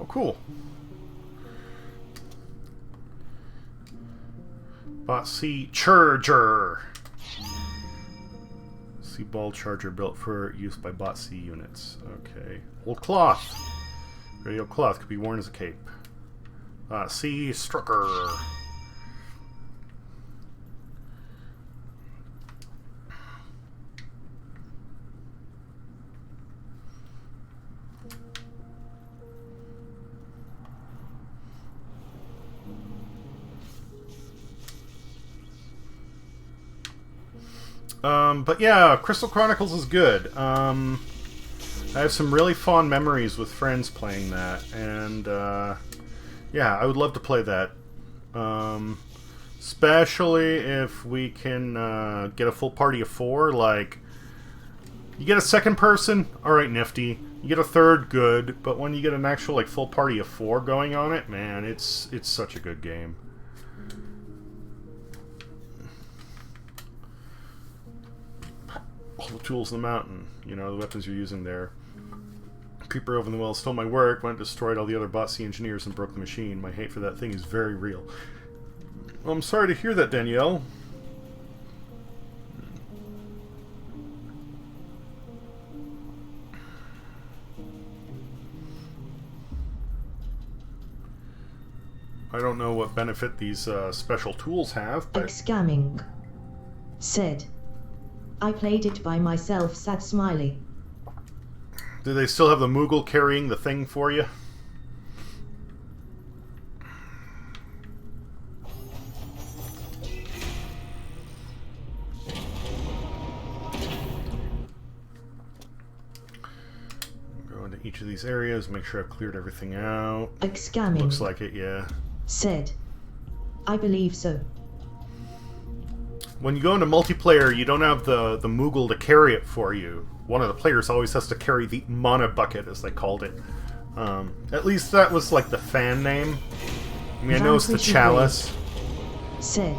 Cool. Bot C Charger. C ball charger built for use by Bot C units. Okay. Old cloth. Radio cloth could be worn as a cape. C Strucker. But yeah, Crystal Chronicles is good. I have some really fond memories with friends playing that, and yeah, I would love to play that. Especially if we can get a full party of 4. Like, you get a second person, alright, nifty. You get a third, good. But when you get an actual like full party of 4 going on it, man, it's such a good game. All the tools in the mountain, you know, the weapons you're using there. Creeper over in the well stole my work, went and destroyed all the other Bot C engineers and broke the machine. My hate for that thing is very real. Well, I'm sorry to hear that, Danielle. I don't know what benefit these special tools have, but... Scamming. Said. I played it by myself, sad smiley. Do they still have the Moogle carrying the thing for you? Go into each of these areas, make sure I've cleared everything out. Scamming. Looks like it, yeah. Said. I believe so. When you go into multiplayer, you don't have the Moogle to carry it for you. One of the players always has to carry the mana bucket, as they called it. At least that was like the fan name. I mean, I know it's the Chalice. Said.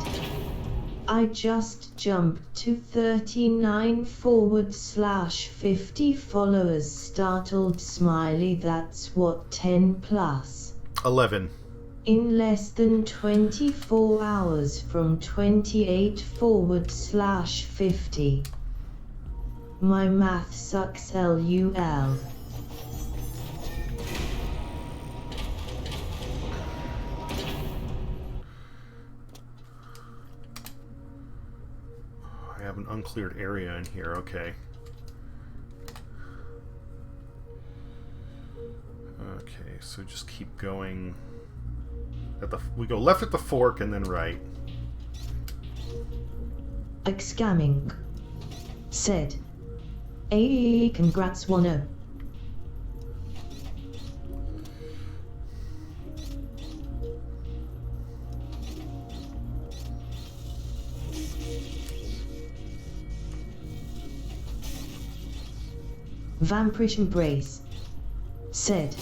I just jumped to 39/50 followers. Startled smiley. That's what, 10 plus? 11. In less than 24 hours from 28/50. My math sucks, LUL. I have an uncleared area in here, okay. Okay, so just keep going. We go left at the fork and then right. Scamming. Said. Ayy, congrats, Wano. Vampirish Embrace. Said.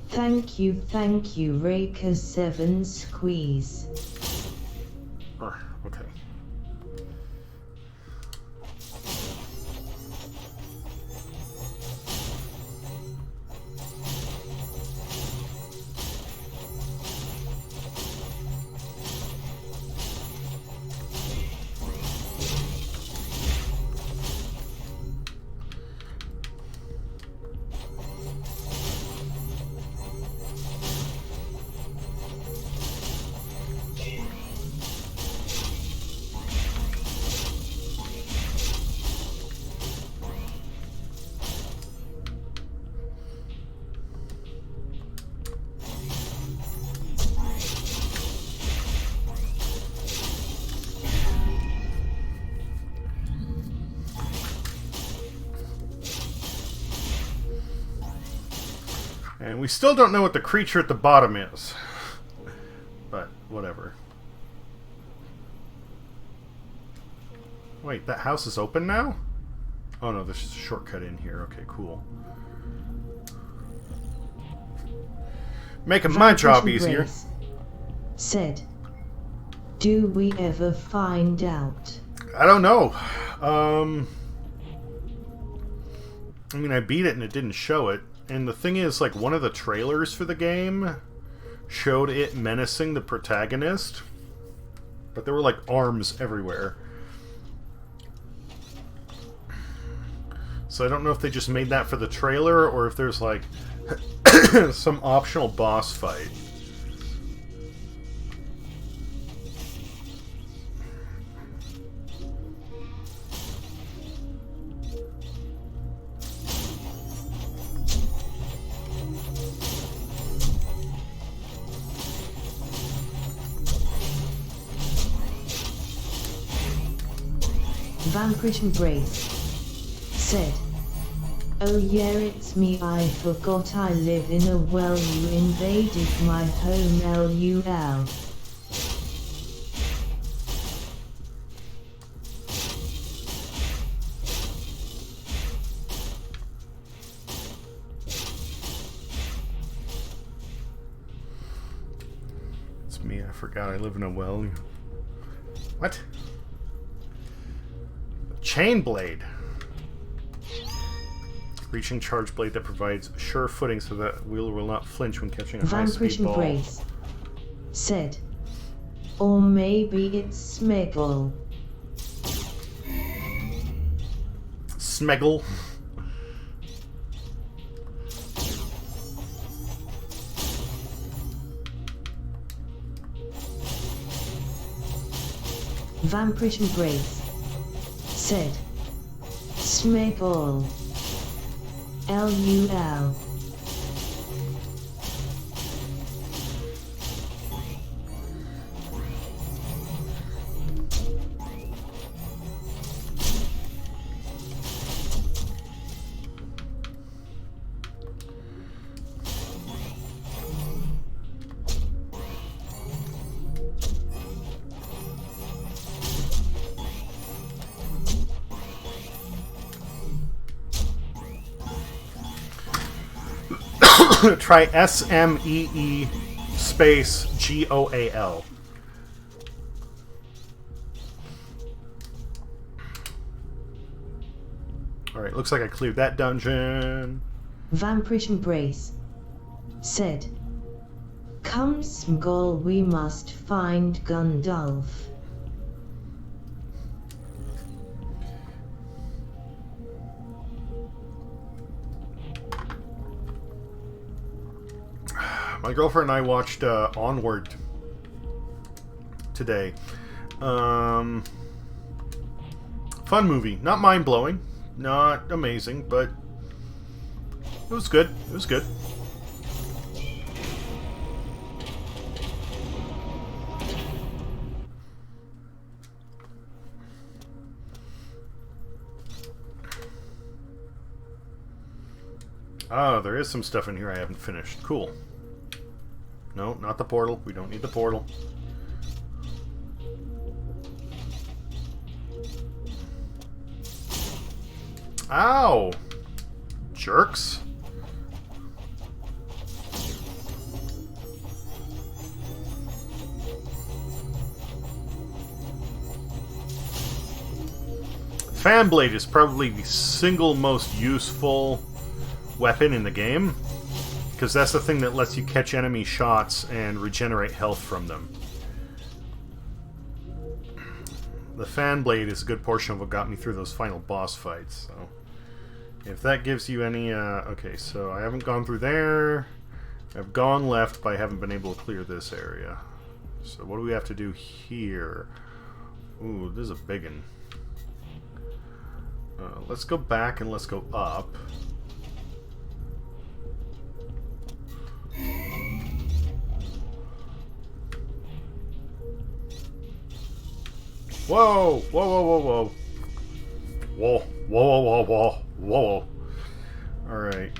Thank you, Raker 7 Squeeze. Okay. And we still don't know what the creature at the bottom is. But, whatever. Wait, that house is open now? Oh no, there's just a shortcut in here. Okay, cool. Making my job easier. Said, do we ever find out? I don't know. I mean, I beat it and it didn't show it. And the thing is, like, one of the trailers for the game showed it menacing the protagonist. But there were, like, arms everywhere. So I don't know if they just made that for the trailer or if there's, like, some optional boss fight. Vampirish Embrace. Said, oh yeah, it's me, I forgot I live in a well, you invaded my home, LUL. It's me, I forgot I live in a well. What? Chain blade. Reaching charge blade that provides sure footing so that wheeler will not flinch when catching a high-speed ball. Embrace. Said, or maybe it's Smeggle. Smeggle. Vampirish Embrace. Said, Smeggle. LUL. Try SMEE space GOAL. Alright, looks like I cleared that dungeon. Vampirish Embrace said, "Come Smgol, we must find Gundulf." My girlfriend and I watched Onward today. Fun movie. Not mind-blowing. Not amazing, but it was good. It was good. Oh, there is some stuff in here I haven't finished. Cool. No, not the portal. We don't need the portal. Ow! Jerks. Fanblade is probably the single most useful weapon in the game, because that's the thing that lets you catch enemy shots and regenerate health from them. The Fanblade is a good portion of what got me through those final boss fights, so if that gives you any... okay, so I haven't gone through there. I've gone left, but I haven't been able to clear this area. So what do we have to do here? Ooh, this is a big one. Let's go back and let's go up. Whoa! Whoa, whoa, whoa, whoa. Whoa, whoa, whoa, whoa, whoa. Alright.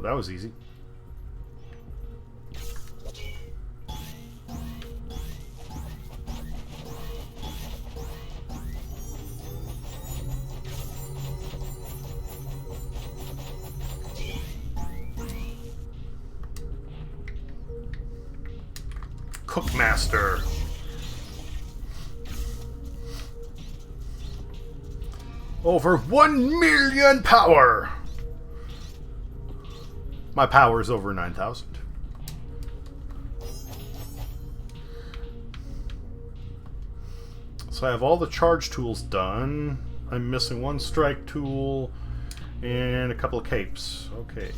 That was easy. Cookmaster. Over 1 million power. My power is over 9,000. So I have all the charge tools done. I'm missing one strike tool and a couple of capes. Okay.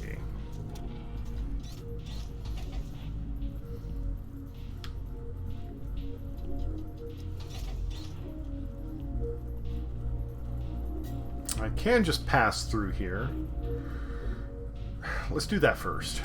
I can just pass through here. Let's do that first.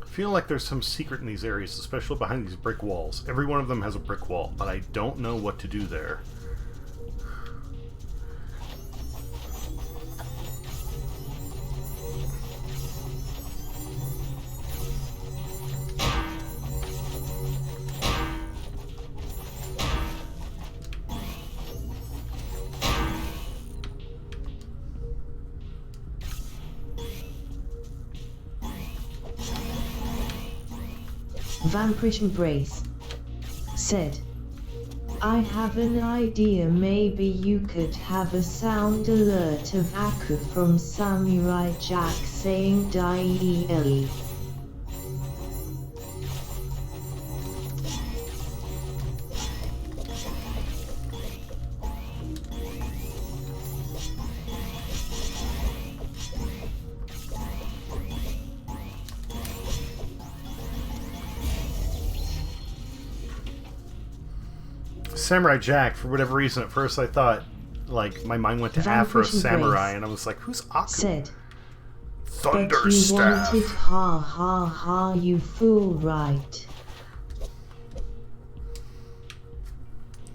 I feel like there's some secret in these areas, especially behind these brick walls. Every one of them has a brick wall, but I don't know what to do there. Vampirish Embrace said, I have an idea. Maybe you could have a sound alert of Aku from Samurai Jack saying die. Samurai Jack, for whatever reason, at first I thought, like, my mind went to Afro Samurai, and I was like, who's Aku? Said, Thunder but you Staff. wanted ha ha ha, you fool, right?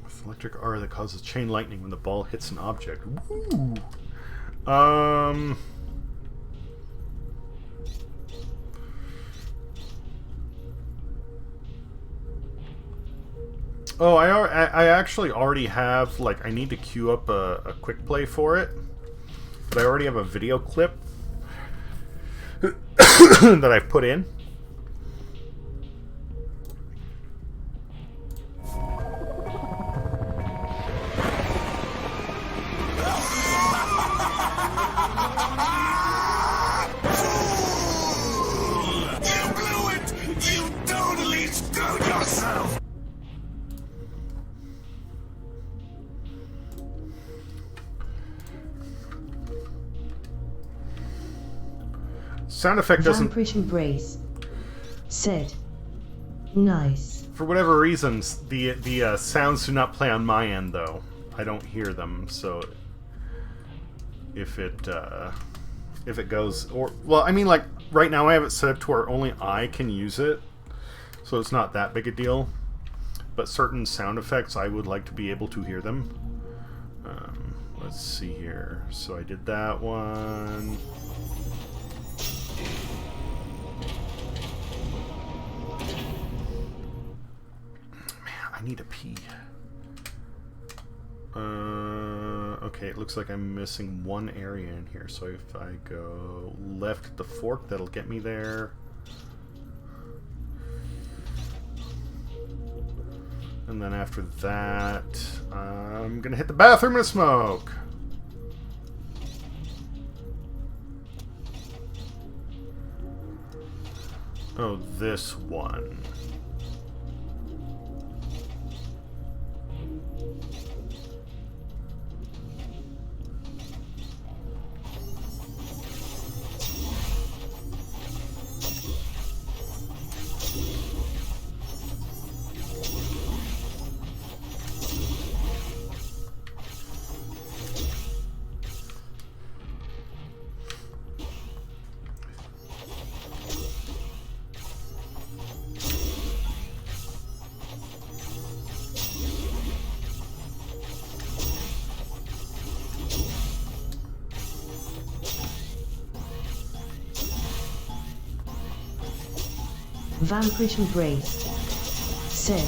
With electric aura that causes chain lightning when the ball hits an object. Woo! Oh, I actually already have, like, I need to queue up a quick play for it. But I already have a video clip that I've put in. You blew it! You totally screwed yourself! Sound effect doesn't... Vampirish Embrace said, nice. For whatever reasons, the sounds do not play on my end, though. I don't hear them, so if it goes, or, well, I mean, like, right now I have it set up to where only I can use it, so it's not that big a deal. But certain sound effects, I would like to be able to hear them. Let's see here. So I did that one. I need a pee. Okay, it looks like I'm missing one area in here. So if I go left at the fork, that'll get me there. And then after that, I'm gonna hit the bathroom and smoke. Oh, this one. Vampirish Embrace said,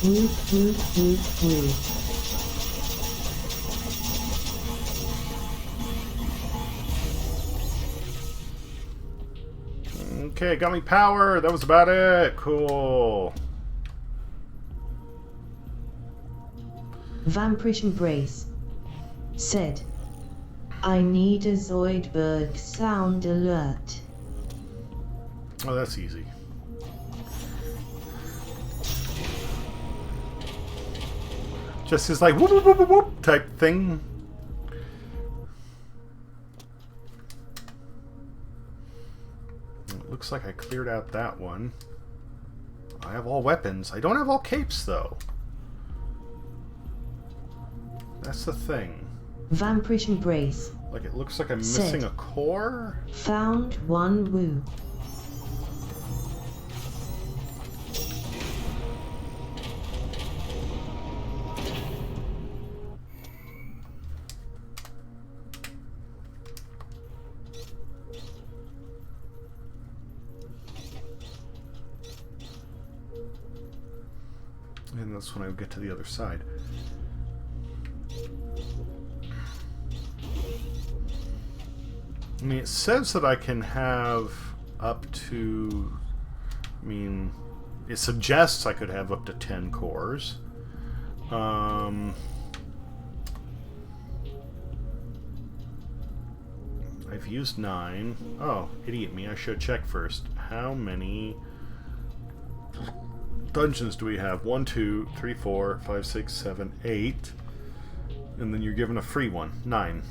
whoop whoop whoop whoop. Okay, got me power. That was about it. Cool. Vampirish Embrace said, I need a Zoidberg sound alert. Oh, that's easy. Just his like whoop whoop whoop whoop whoop type thing. It looks like I cleared out that one. I have all weapons. I don't have all capes though. That's the thing. Vampirish Embrace Like it looks like I'm missing a core. found one woo. And that's when I get to the other side. I mean, it says that I can have up to... I mean, it suggests I could have up to 10 cores. I've used 9. Oh, idiot me. I should check first. How many dungeons do we have? 1, 2, 3, 4, 5, 6, 7, 8. And then you're given a free one. 9.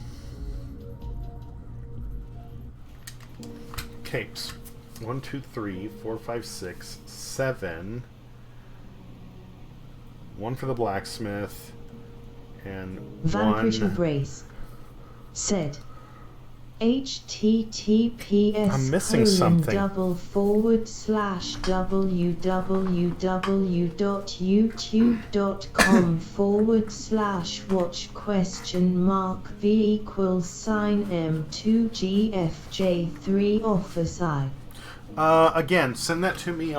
Capes. 1, 2, 3, 4, 5, 6, 7. 1 for the blacksmith. And Vanquish 1... Brace said https I'm missing something. www.youtube.com/w/watch?m2gfj3 Again, send that to me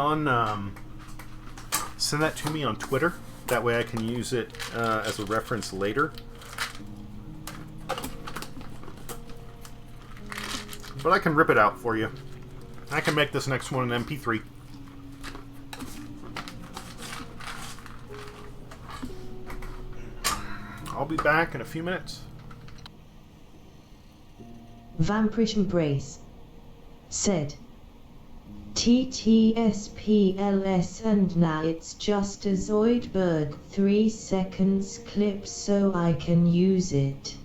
on Twitter. That way I can use it as a reference later. But I can rip it out for you. I can make this next one an MP3. I'll be back in a few minutes. Vanquish Brace said TTSPLS and now it's just a Zoidberg 3 seconds clip so I can use it.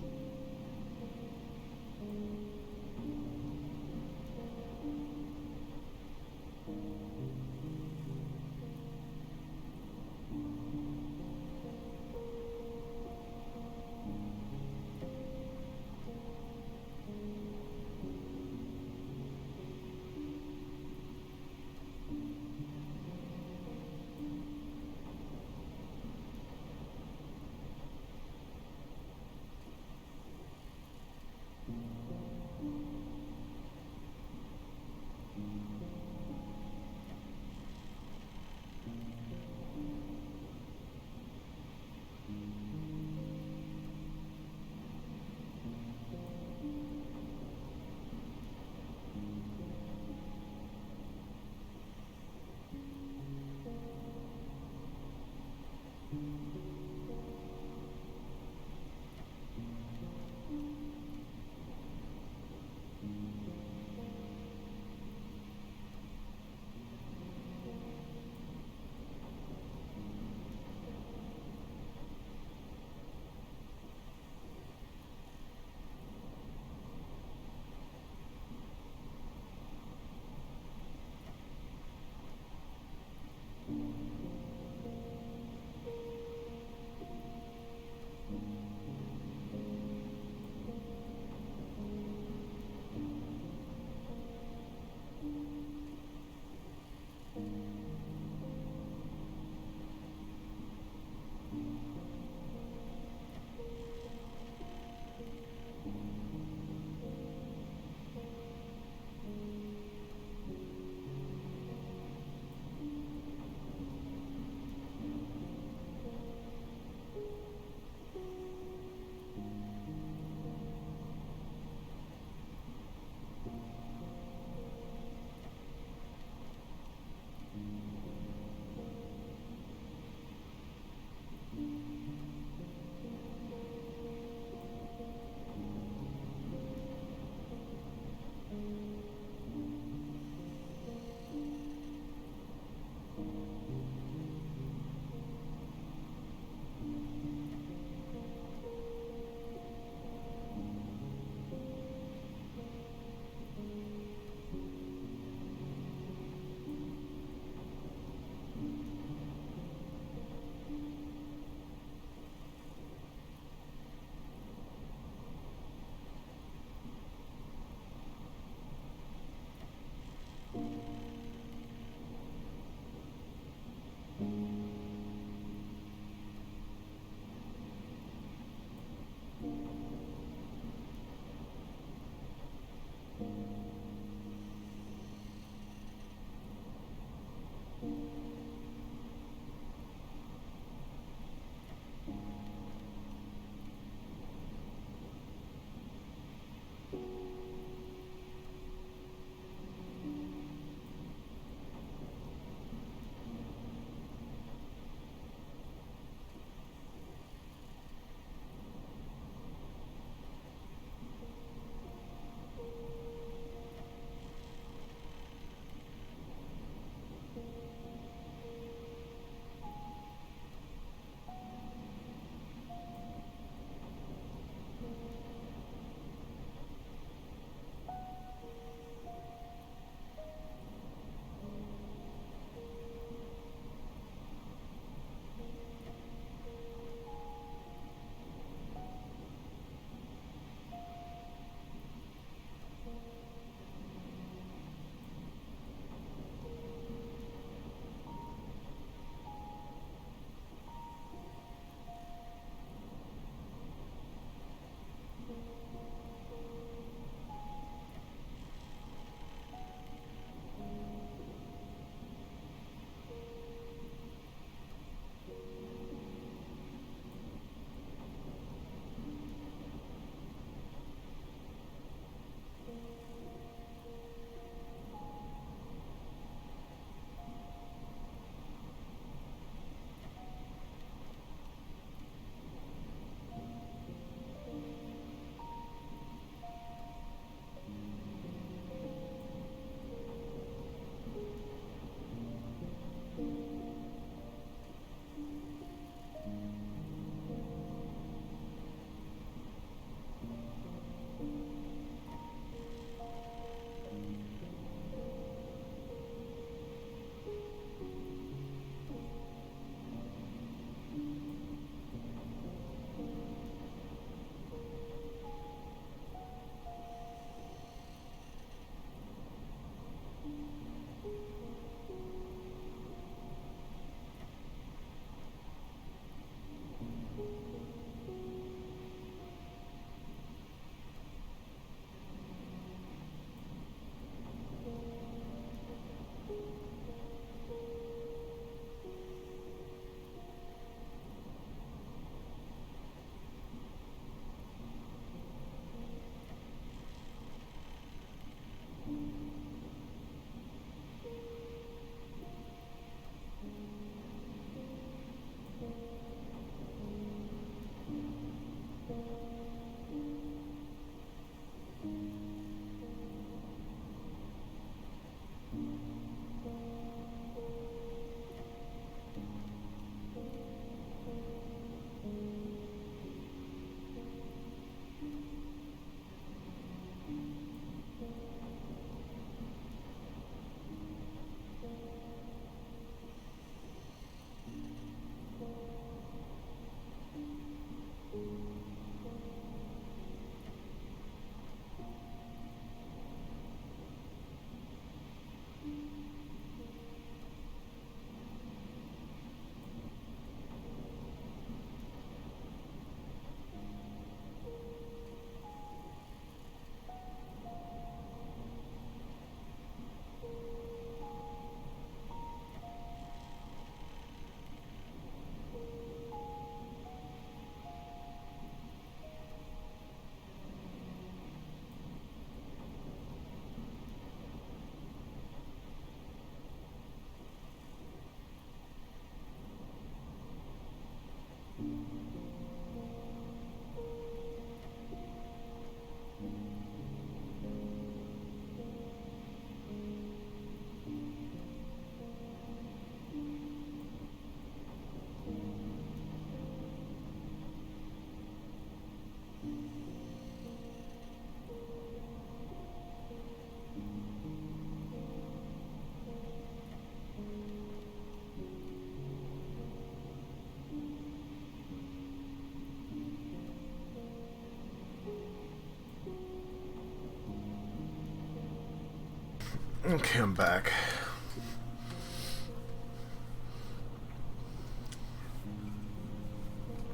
Okay, I'm back.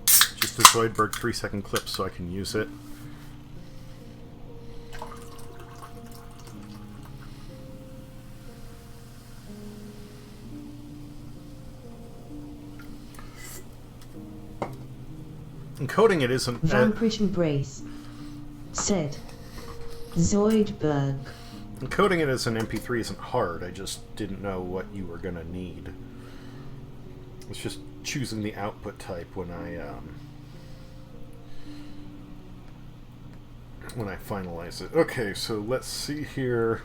Just a Zoidberg 3-second clip so I can use it. Encoding it isn't... Vampirish Embrace said, Zoidberg. Encoding it as an MP3 isn't hard, I just didn't know what you were gonna need. It's just choosing the output type when I finalize it. Okay, so let's see here.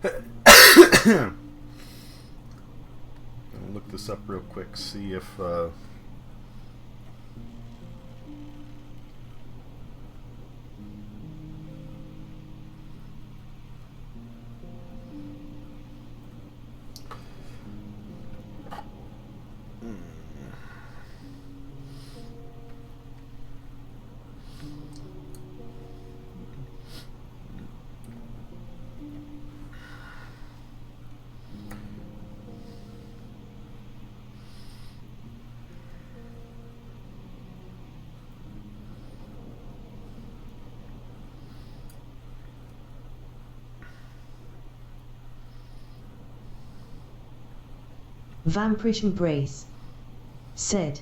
I'll look this up real quick, see if Vampirish Embrace said,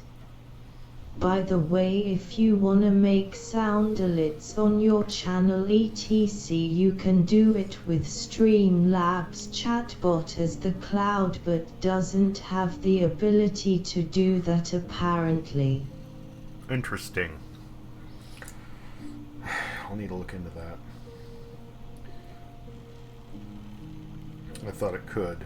by the way, if you wanna make sound edits on your channel etc, you can do it with Streamlabs chatbot as the cloud, but doesn't have the ability to do that apparently. interesting. I'll need to look into that. I thought it could.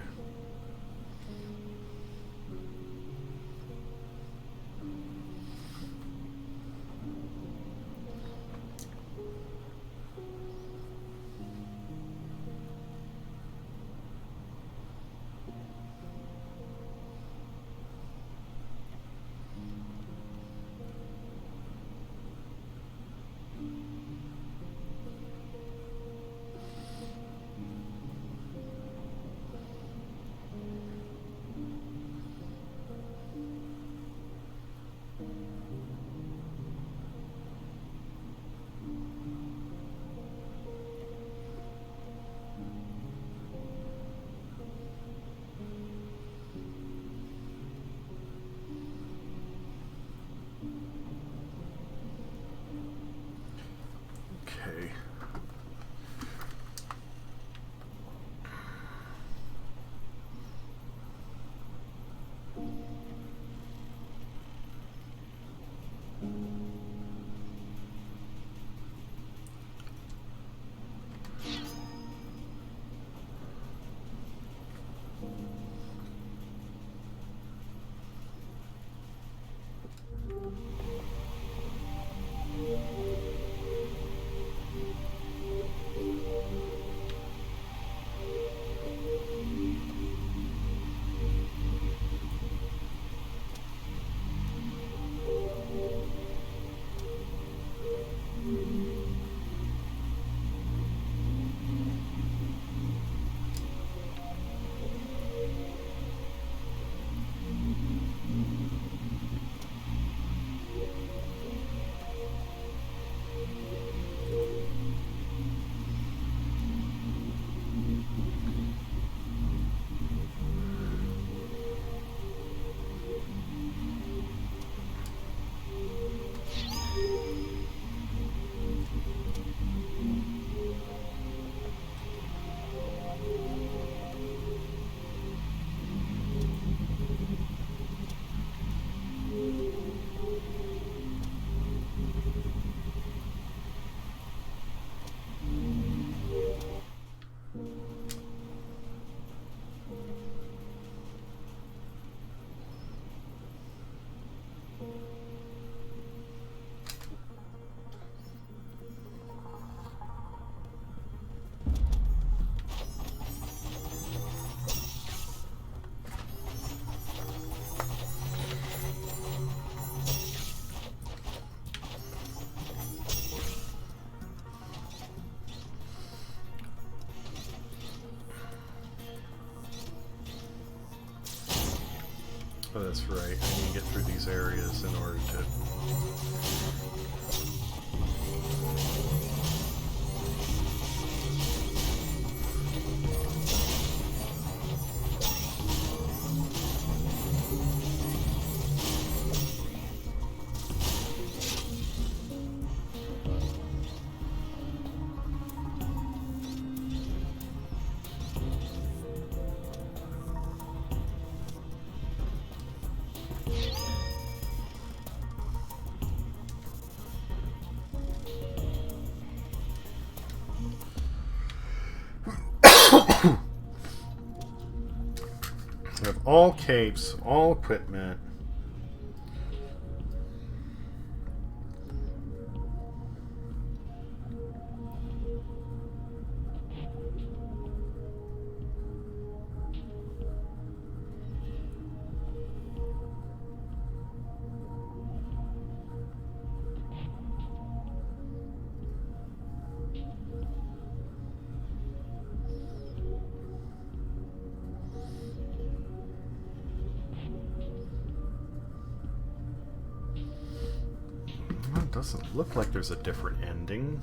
Oh, that's right. I need to get through these areas in order to... We have all capes, all equipment. It doesn't look like there's a different ending.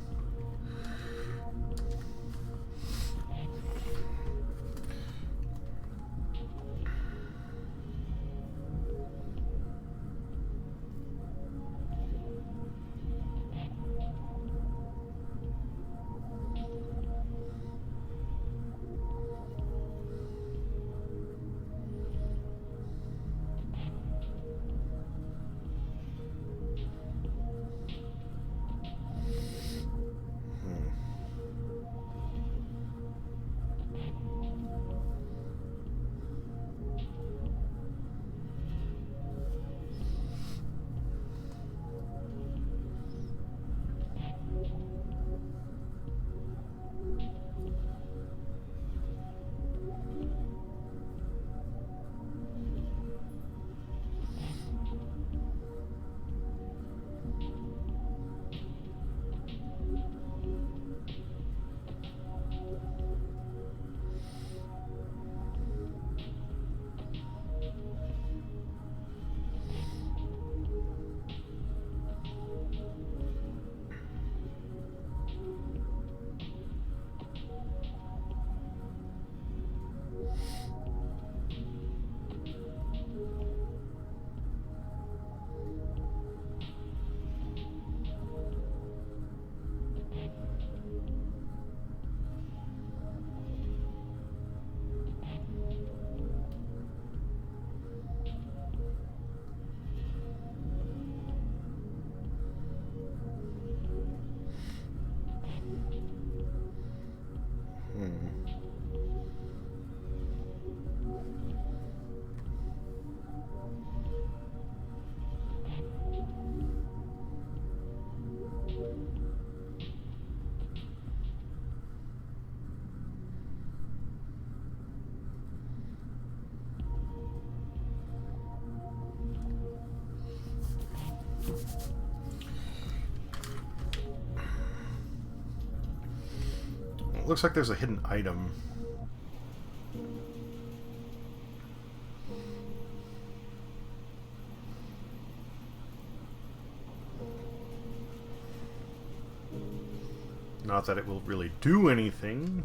It looks like there's a hidden item. Not that it will really do anything.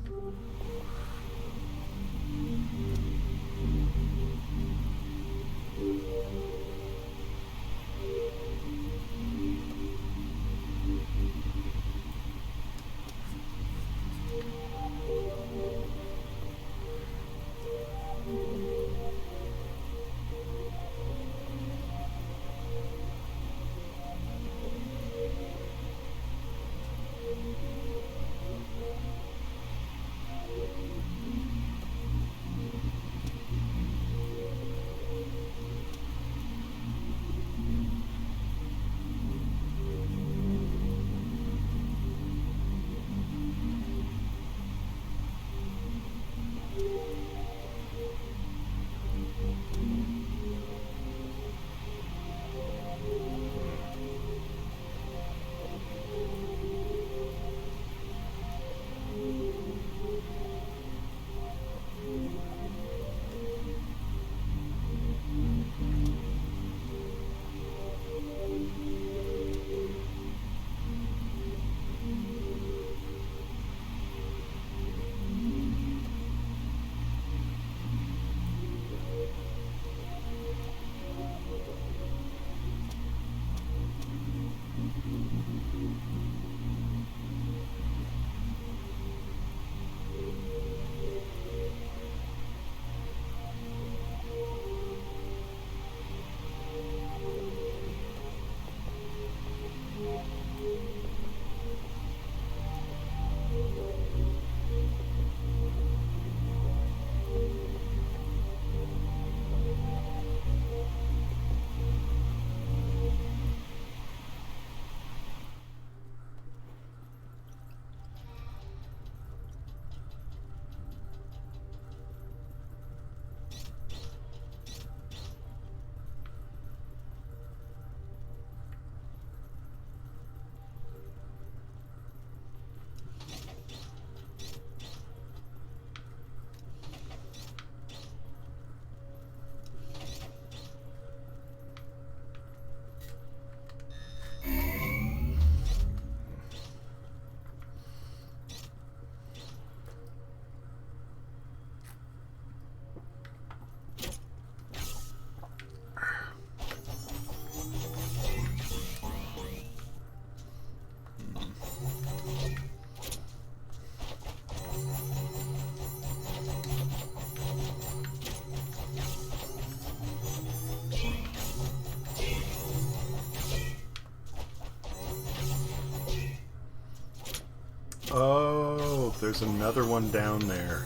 Oh, there's another one down there.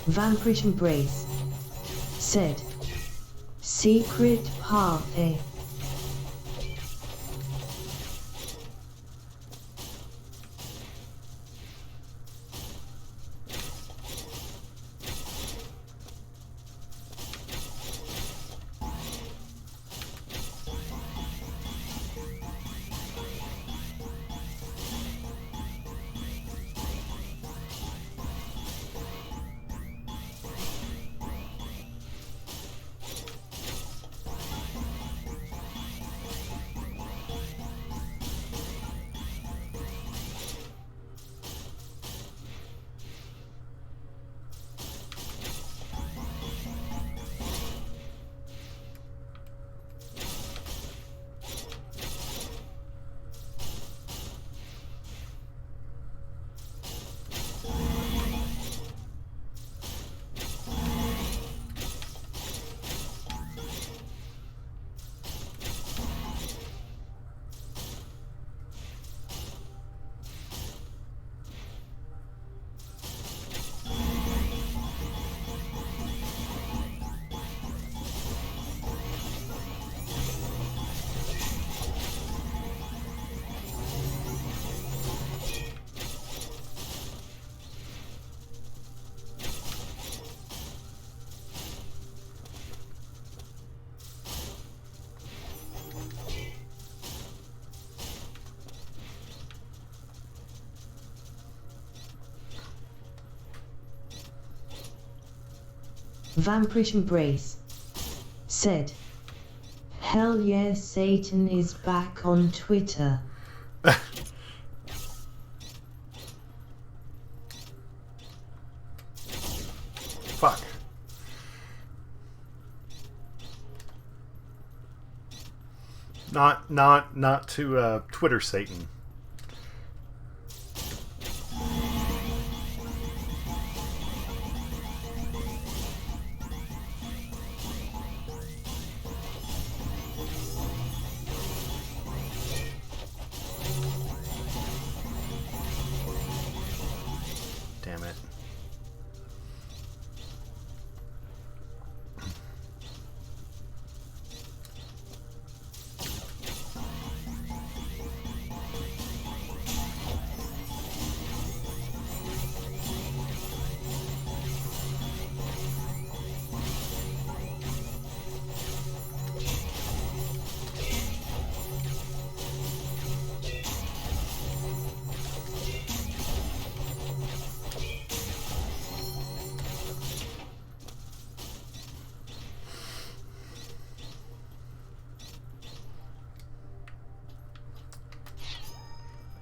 Vampirish Embrace said, Secret Path A. Vampirish Embrace said, Hell yeah, Satan is back on Twitter. Fuck. Not to Twitter Satan. Damn it.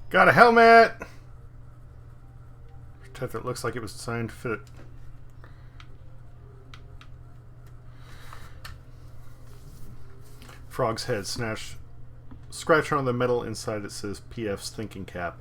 Got a helmet! That looks like it was designed to fit. Frog's head snatched. Scratch on the metal inside it says PF's thinking cap.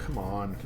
come on.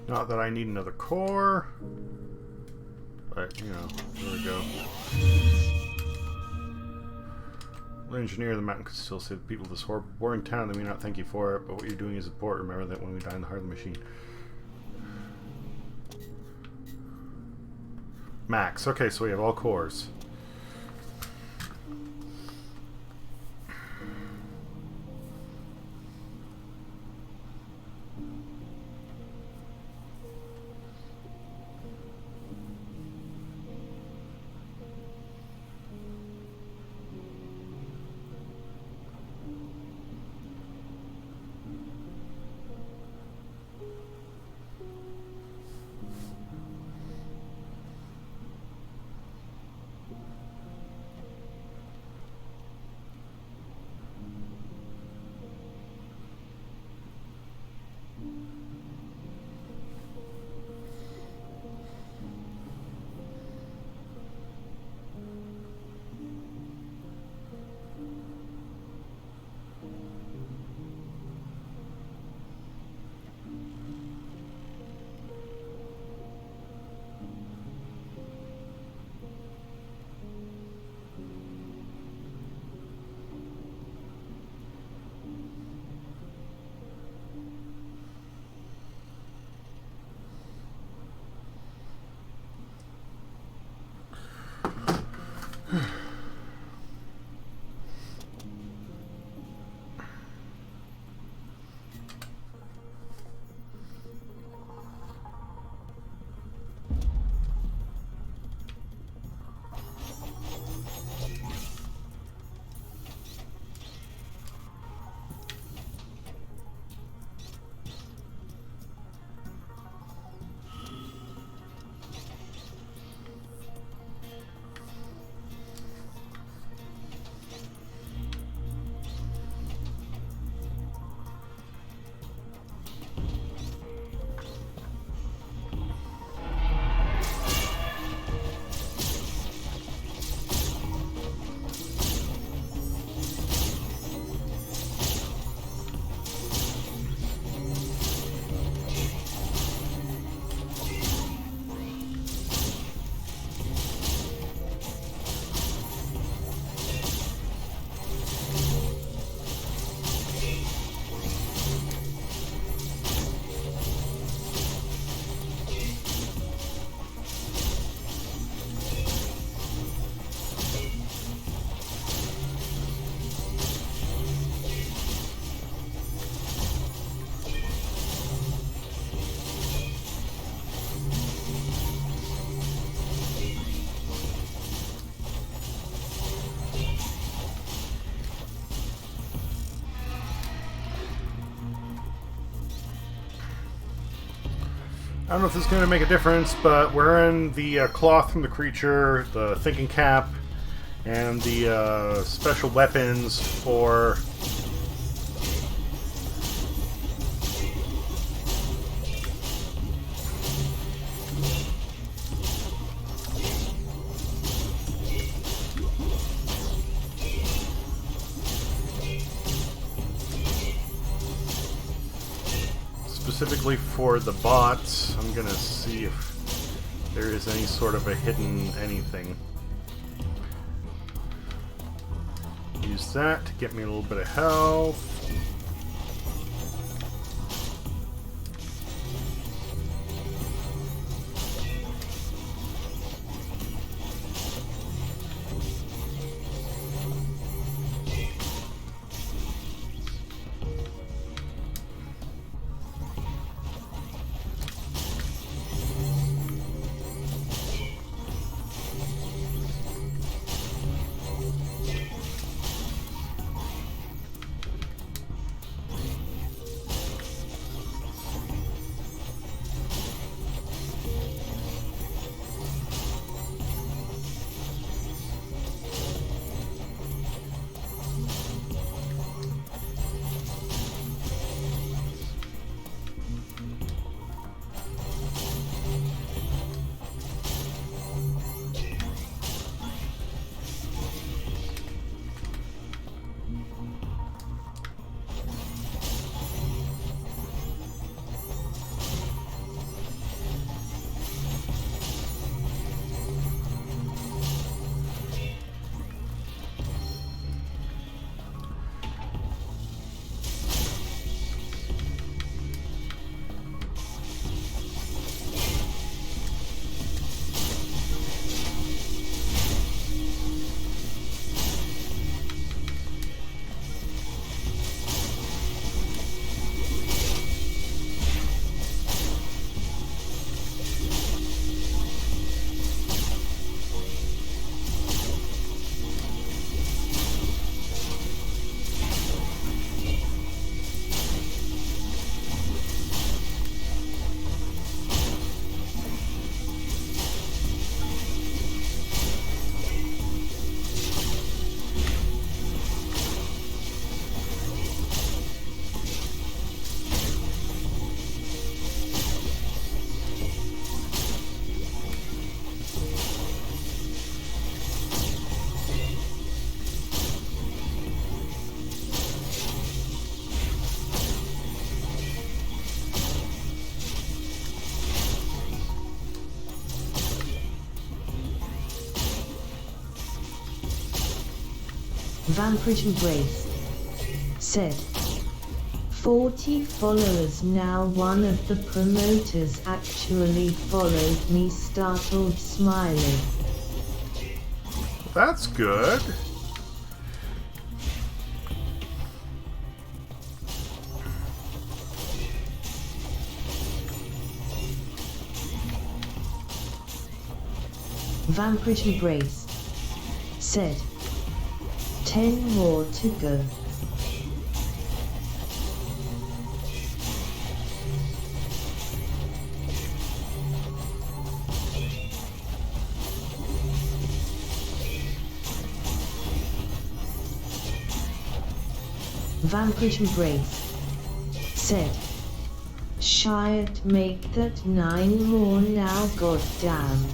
Not that I need another core, but, you know, there we go. The engineer of the mountain could still save the people of this horrible, boring town. They may not thank you for it, but what you're doing is important. Remember that when we die in the heart of the machine. Max. Okay, so we have all cores. I don't know if this is going to make a difference, but wearing the cloth from the creature, the thinking cap, and the special weapons for specifically for the bots. I'm gonna see if there is any sort of a hidden anything. Use that to get me a little bit of health. Vampirish Embrace said, 40 followers now. One of the promoters actually followed me, startled smiling. That's good. Vampirish Embrace said, 10 more to go. Vampirish Embrace said, Shite, make that 9 more now, goddamn.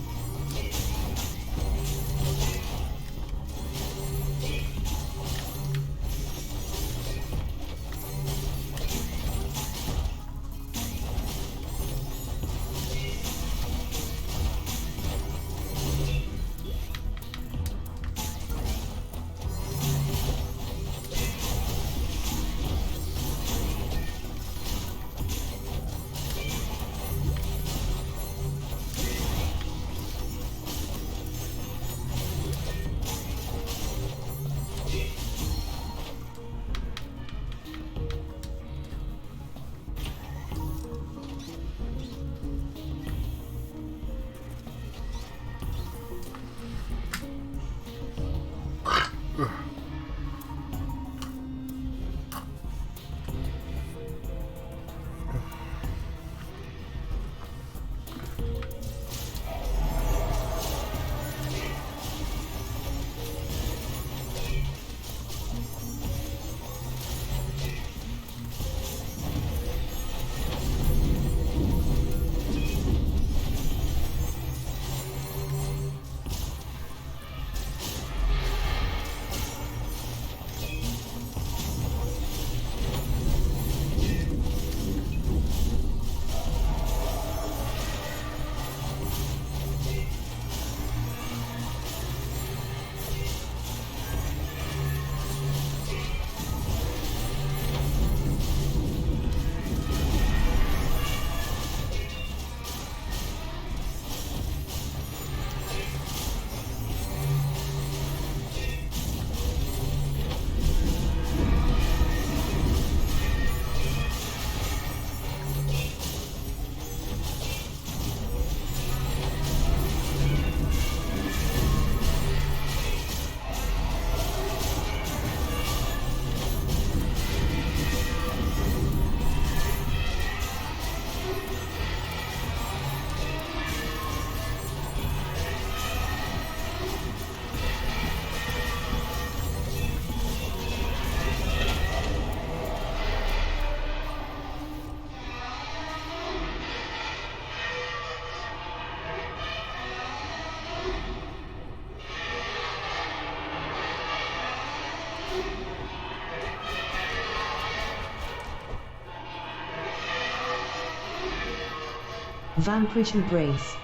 Vampirish Embrace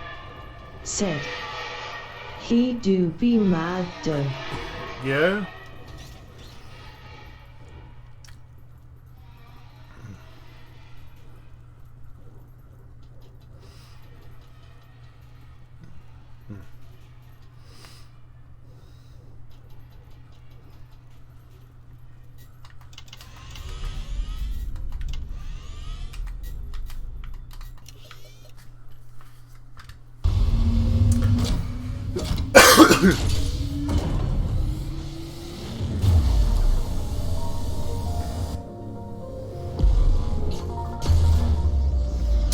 said, he do be mad though. Yeah?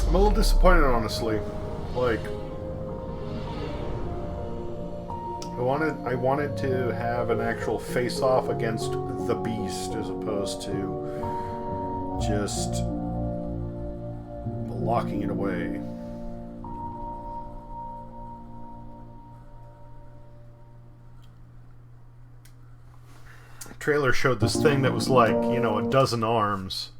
I'm a little disappointed, honestly. Like, I wanted to have an actual face-off against the Beast as opposed to just locking it away. The trailer showed this thing that was like, you know, a dozen arms.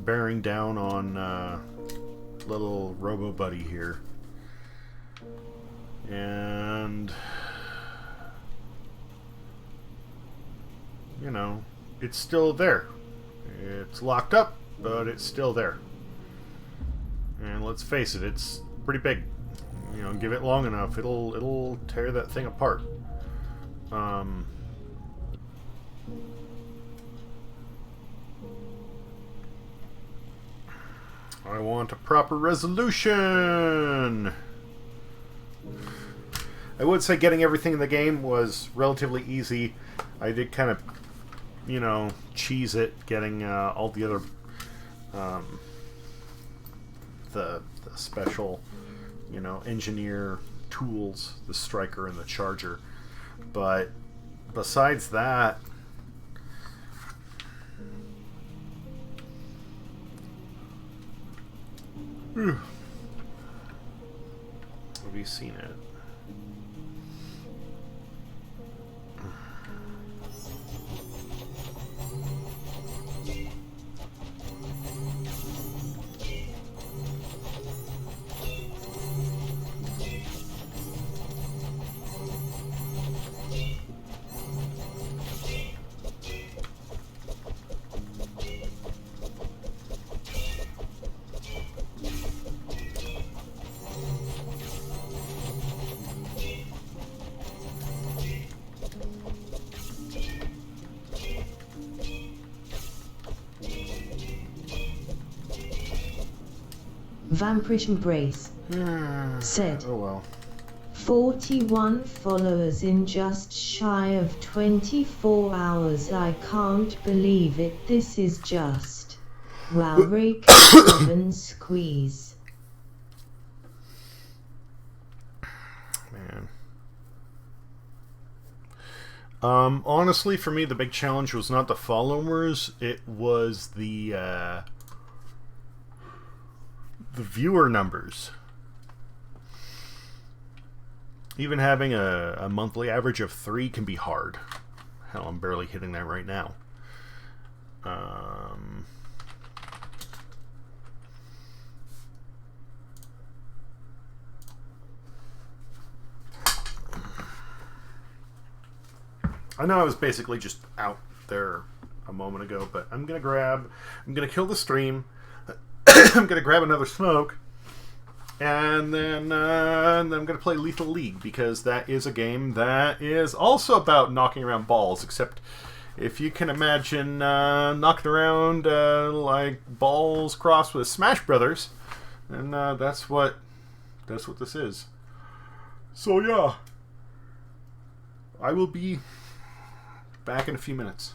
Bearing down on little Robo Buddy here. And, you know, it's still there. It's locked up, but it's still there. And let's face it, it's pretty big. You know, give it long enough, it'll tear that thing apart. I want a proper resolution. I would say getting everything in the game was relatively easy. I did kind of, you know, cheese it, getting all the other, the special, you know, engineer tools, the striker and the charger. But besides that, have you seen it? Vampirish Embrace said, Oh well. 41 followers in just shy of 24 hours. I can't believe it. This is just wow. Rake 7 squeeze. Man. Honestly, for me, the big challenge was not the followers. It was the viewer numbers. Even having a monthly average of 3 can be hard. Hell, I'm barely hitting that right now. I know I was basically just out there a moment ago, but I'm gonna kill the stream. I'm gonna grab another smoke, and then I'm gonna play Lethal League, because that is a game that is also about knocking around balls. Except if you can imagine knocking around like balls crossed with Smash Brothers, and that's what this is. So yeah, I will be back in a few minutes.